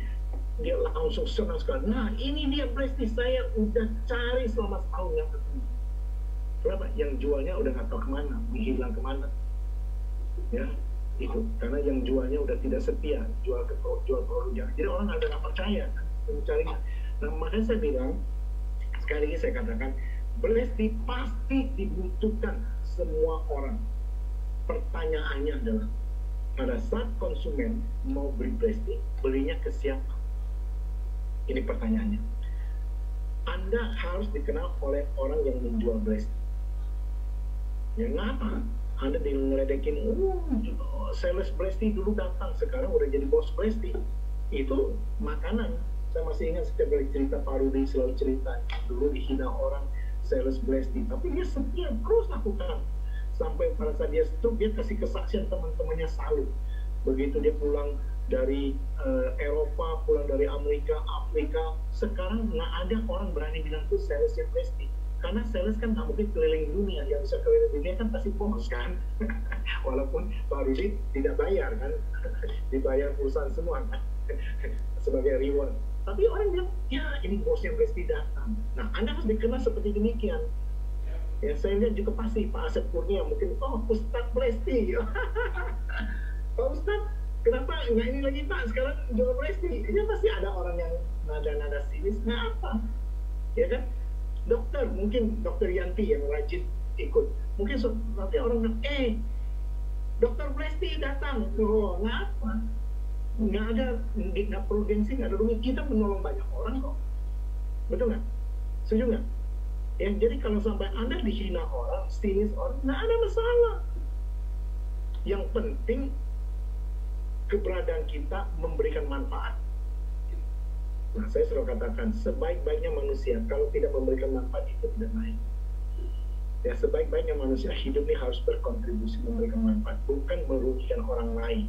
dia langsung senang sekali. Nah, ini dia Bresti, saya udah cari selama setahun yang ketemu. Kenapa? Yang jualnya udah nggak tahu kemana, menghilang kemana. Ya, itu karena yang jualnya udah tidak setia, jual produknya. Jadi orang nggak percaya mencarinya. Nah, makanya saya bilang, sekali lagi saya katakan, Bresti pasti dibutuhkan semua orang. Pertanyaannya adalah, pada saat konsumen mau beli Bresti, belinya ke siapa? Ini pertanyaannya. Anda harus dikenal oleh orang yang menjual Bresti. Ya ngapa? Anda ngeledekin, sales Bresti dulu datang, sekarang udah jadi bos Bresti. Itu makanan. Saya masih ingat setiap kali cerita, Pak Rudi selalu cerita, dulu dihina orang sales Bresti, tapi dia setia terus lakukan. Sampai pada saat dia stroke, dia kasih kesaksian teman-temannya salut. Begitu dia pulang dari Eropa, pulang dari Amerika, Afrika, sekarang nggak ada orang berani bilang itu salesnya Bresti. Karena sales kan nggak mungkin keliling dunia, yang bisa keliling dunia kan pasti bos kan. Walaupun Pak Rudi tidak bayar kan, dibayar perusahaan semua kan, sebagai reward. Tapi orang bilang, ya ini bosnya Bresti datang. Nah, Anda harus dikenal seperti demikian. Ya, saya lihat juga pasti Pak Asep Kurnia mungkin, oh Ustadz Bresti. Pak Ustadz, kenapa nggak ini lagi Pak, sekarang jual Bresti? Ya pasti ada orang yang nada-nada sinis, nggak apa. Ya kan? Dokter, mungkin Dokter Yanti yang rajin ikut. Mungkin nanti orang bilang, Dokter Bresti datang. Oh, nggak apa. Nggak perlu gengsi, nggak ada rumit. Kita menolong banyak orang kok. Betul nggak? Setuju nggak? Ya, jadi kalau sampai Anda dihina orang, sinis orang, nggak ada masalah. Yang penting keberadaan kita memberikan manfaat. Nah, saya selalu katakan, sebaik-baiknya manusia kalau tidak memberikan manfaat itu tidak naik. Ya, sebaik-baiknya manusia hidup ini harus berkontribusi memberikan manfaat, bukan merugikan orang lain.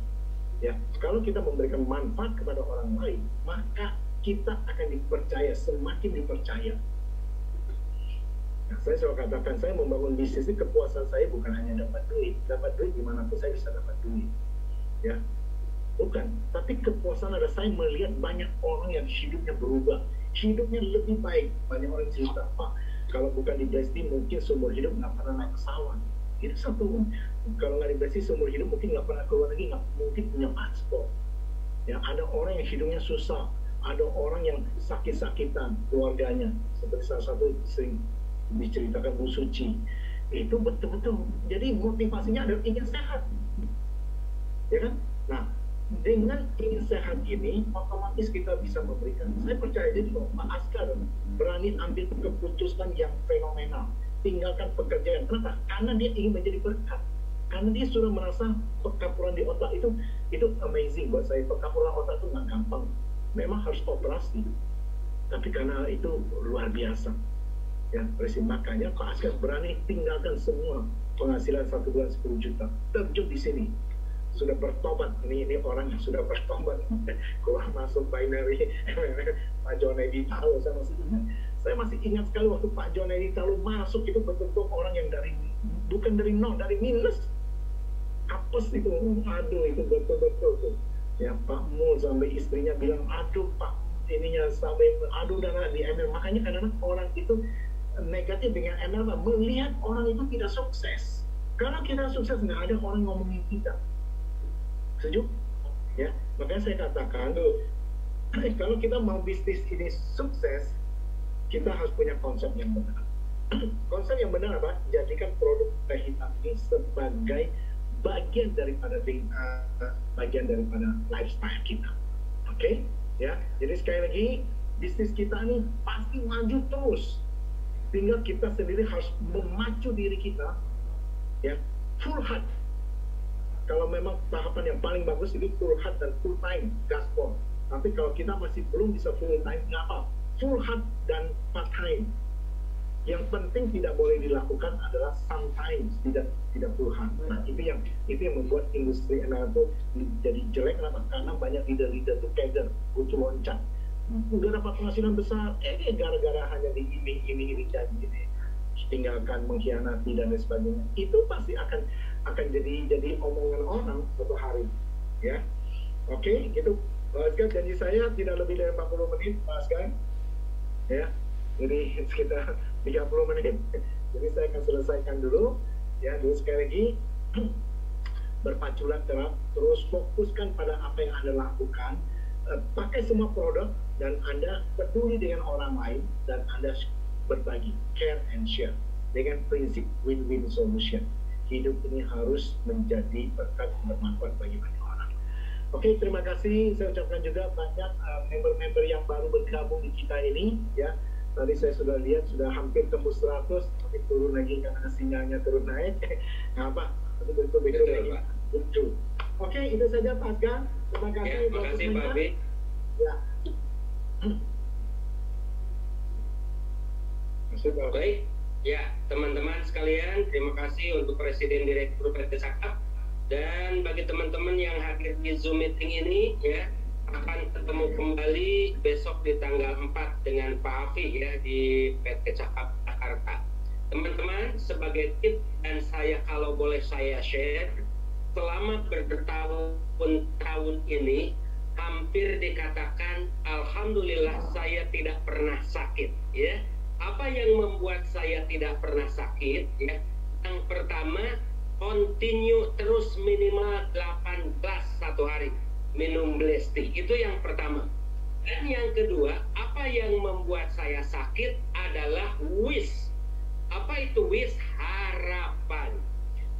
Ya, kalau kita memberikan manfaat kepada orang lain, maka kita akan dipercaya, semakin dipercaya. Nah, saya selalu katakan, saya membangun bisnis ini, kepuasan saya bukan hanya dapat duit dimanapun saya bisa dapat duit. Ya, bukan, tapi kepuasan ada saya melihat banyak orang yang hidupnya berubah, hidupnya lebih baik. Banyak orang cerita, Pak, kalau bukan di Blesti mungkin seumur hidup nggak pernah naik pesawat. Itu satu. Kalau nggak di Blesti seumur hidup mungkin nggak pernah keluar lagi, nggak mungkin punya paspor. Ya, ada orang yang hidupnya susah, ada orang yang sakit-sakitan keluarganya, seperti salah satu sering diceritakan Bu Suci. Itu betul-betul. Jadi motivasinya adalah ingin sehat, ya kan? Nah, dengan ingin sehat ini otomatis kita bisa memberikan. Saya percaya jadi Pak Askar berani ambil keputusan yang fenomenal, tinggalkan pekerjaan. Kenapa? Karena dia ingin menjadi berkat. Karena dia sudah merasa pekapuran di otak itu amazing buat saya. Pekapuran otak itu nggak gampang, memang harus operasi, tapi karena itu luar biasa. Ya, Presiden, makanya Pak Askar berani tinggalkan semua penghasilan 1 bulan 10 juta, terjun di sini. Sudah bertobat, ini orang yang sudah bertobat, keluar masuk binary. Pak John Edi Talo, saya masih ingat sekali waktu Pak John Edi Talo masuk, itu betul-betul orang yang bukan dari nol, dari minus, hapus itu, aduh itu betul-betul tuh. Ya, Pak Mul sampai istrinya bilang, aduh Pak, ininya sampai aduh dana di ML. Makanya kadang-kadang orang itu negatif dengan ML, melihat orang itu tidak sukses. Kalau kita sukses, nggak ada orang ngomongin kita. Setuju? Ya, makanya saya katakan tuh, kalau kita mau bisnis ini sukses, kita harus punya konsep yang benar. Konsep yang benar apa? Jadikan produk teh hitam ini sebagai bagian daripada lifestyle kita. Oke? Ya, jadi sekali lagi bisnis kita ini pasti maju terus. Tinggal kita sendiri harus memacu diri kita, ya, full heart. Kalau memang tahapan yang paling bagus itu full heart dan full time gaspol. Tapi kalau kita masih belum bisa full time, nggak apa, full heart dan part time. Yang penting tidak boleh dilakukan adalah sometimes, tidak full heart. Nah, itu yang membuat industri ML itu jadi jelek. Kenapa? Karena banyak leader-leader itu keder, butuh loncat. Udah dapat penghasilan besar, gara-gara hanya diiming-iming janji, tinggalkan, mengkhianati dan lain sebagainya. Itu pasti akan jadi omongan orang suatu hari, ya. Oke, gitu. Pak Askar, janji saya tidak lebih dari 40 menit, Pak Askar. Ya, jadi sekitar 30 menit. Jadi saya akan selesaikan dulu, ya. Dulu sekali lagi, berpaculah terus fokuskan pada apa yang Anda lakukan. Pakai semua produk dan Anda peduli dengan orang lain dan Anda berbagi, care and share dengan prinsip win-win solution. Hidup ini harus menjadi berkat bermanfaat bagi banyak orang. Oke, terima kasih. Saya ucapkan juga banyak member-member yang baru bergabung di kita ini, ya. Tadi saya sudah lihat sudah hampir tembus 100, tapi turun lagi karena sinyalnya turun naik. Nggak apa, tapi betul-betul lagi lucu. Oke, itu saja Pak Askar. Terima kasih. Ya, terima kasih Pak Abi. Ya. Baik, ya teman-teman sekalian, terima kasih untuk Presiden Direktur PT Sakap. Dan bagi teman-teman yang hadir di Zoom meeting ini, ya, akan ketemu kembali besok di tanggal 4 dengan Pak Afi, ya, di PT Sakap Jakarta. Teman-teman, sebagai tip dan saya kalau boleh saya share, selama bertahun-tahun ini hampir dikatakan alhamdulillah saya tidak pernah sakit, ya. Apa yang membuat saya tidak pernah sakit, ya? Yang pertama, continue terus minimal 8 gelas satu hari minum Blesti, itu yang pertama. Dan yang kedua, apa yang membuat saya sakit adalah wish. Apa itu wish? Harapan.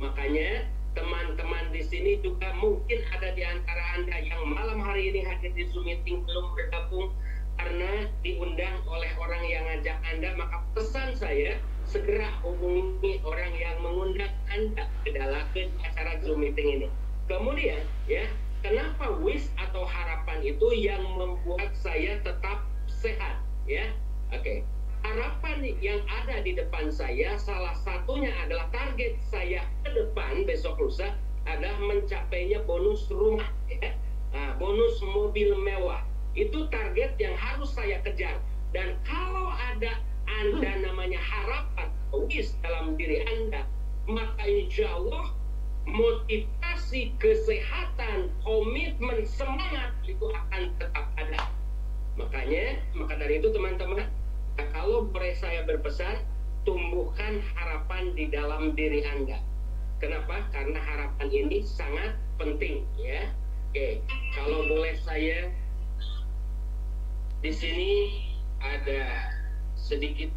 Makanya teman-teman di sini juga mungkin ada di antara Anda yang malam hari ini hadir di Zoom meeting belum bergabung karena diundang oleh orang yang ngajak Anda, maka pesan saya segera hubungi orang yang mengundang Anda ke dalam acara Zoom meeting ini. Kemudian, ya, kenapa harapan itu yang membuat saya tetap sehat, ya. Oke. Harapan yang ada di depan saya, salah satunya adalah target saya ke depan besok lusa adalah mencapainya bonus rumah, ya. Nah, bonus mobil mewah. Itu target yang harus saya kejar. Dan kalau ada Anda namanya harapan, wish dalam diri Anda, maka insya Allah motivasi, kesehatan, komitmen, semangat itu akan tetap ada. Maka dari itu teman-teman, kalau boleh saya berpesan, tumbuhkan harapan di dalam diri Anda. Kenapa? Karena harapan ini sangat penting, ya. Oke, kalau boleh saya di sini ada sedikit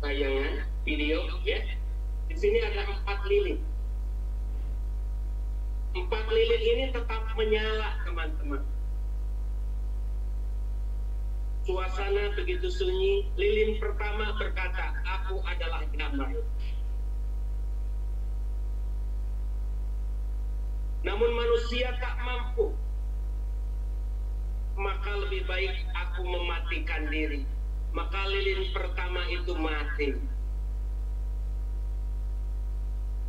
tayangan video, ya. Di sini ada 4 lilin. 4 lilin ini tetap menyala, teman-teman. Suasana begitu sunyi. Lilin pertama berkata, aku adalah damai. Namun manusia tak mampu. Maka lebih baik aku mematikan diri. Maka lilin pertama itu mati.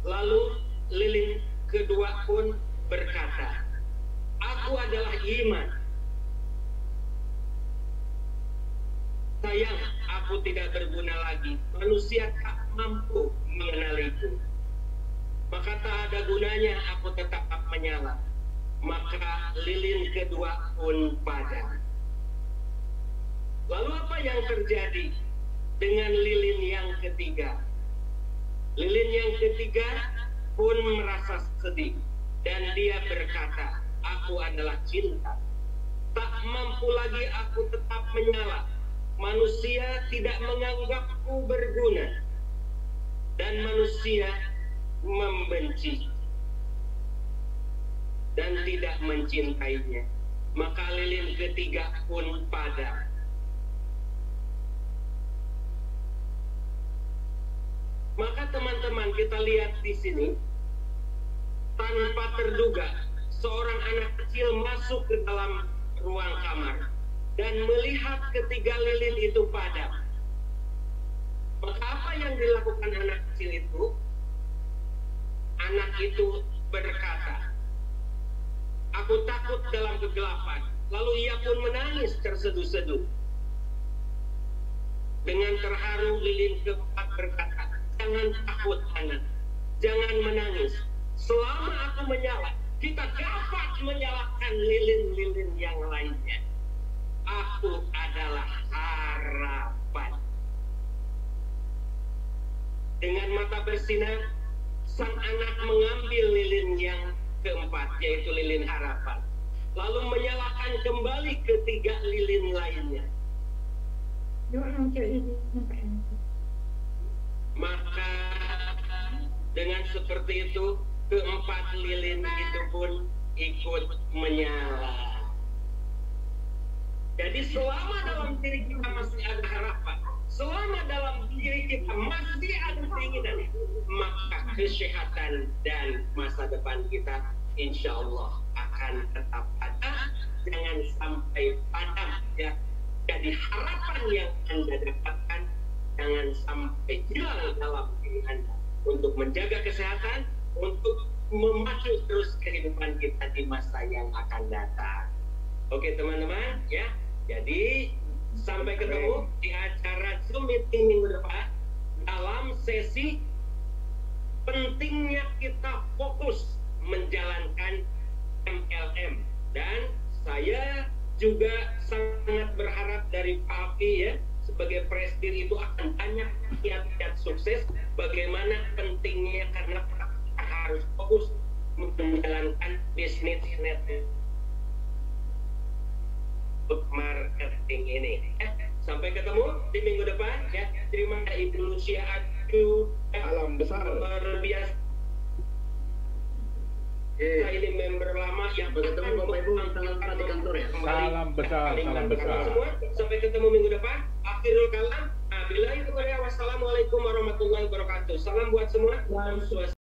Lalu lilin kedua pun berkata, aku adalah iman. Sayang, aku tidak berguna lagi. Manusia tak mampu mengenaliku. Maka tak ada gunanya aku tetap menyala. Maka lilin kedua pun padam. Lalu apa yang terjadi dengan lilin yang ketiga? Lilin yang ketiga pun merasa sedih. Dan dia berkata, aku adalah cinta. Tak mampu lagi aku tetap menyala. Manusia tidak menganggapku berguna. Dan manusia membenci. Dan tidak mencintainya. Maka lilin ketiga pun padam. Maka teman-teman kita lihat di sini, tanpa terduga seorang anak kecil masuk ke dalam ruang kamar dan melihat ketiga lilin itu padam. Maka apa yang dilakukan anak kecil itu? Anak itu berkata, aku takut dalam kegelapan. Lalu ia pun menangis terseduh-seduh. Dengan terharu lilin keempat berkata, jangan takut anak, jangan menangis. Selama aku menyala, kita dapat menyalakan lilin-lilin yang lainnya. Aku adalah harapan. Dengan mata bersinar, sang anak mengambil lilin yang keempat, yaitu lilin harapan. Lalu menyalakan kembali ketiga lilin lainnya. Maka dengan seperti itu, keempat lilin itu pun ikut menyala. Jadi selama dalam diri kita masih ada harapan, selama dalam diri kita masih ada keinginan, maka kesehatan dan masa depan kita insya Allah akan tetap ada. Jangan sampai padam, ya. Jadi harapan yang Anda dapatkan jangan sampai hilang dalam diri Anda. Untuk menjaga kesehatan, untuk memacu terus kehidupan kita di masa yang akan datang. Oke teman-teman, ya. Jadi sampai ketemu di acara Zoom meeting minggu depan dalam sesi pentingnya kita fokus menjalankan MLM. Dan saya juga sangat berharap dari Pak Afi, ya, sebagai presidir itu akan banyak kiat-kiat sukses. Bagaimana pentingnya karena kita harus fokus menjalankan bisnis network marketing ini. Sampai ketemu di minggu depan, ya. Terima kasih Ibu Lucia Adu. Salam besar. Luar biasa. Saya ini member lama yang bertemu Bapak Ibu tanggal 4 di kantor, ya. Salam besar, salam besar. Semua, sampai ketemu minggu depan. Akhirul kalam. Wassalamualaikum warahmatullahi wabarakatuh. Salam buat semua.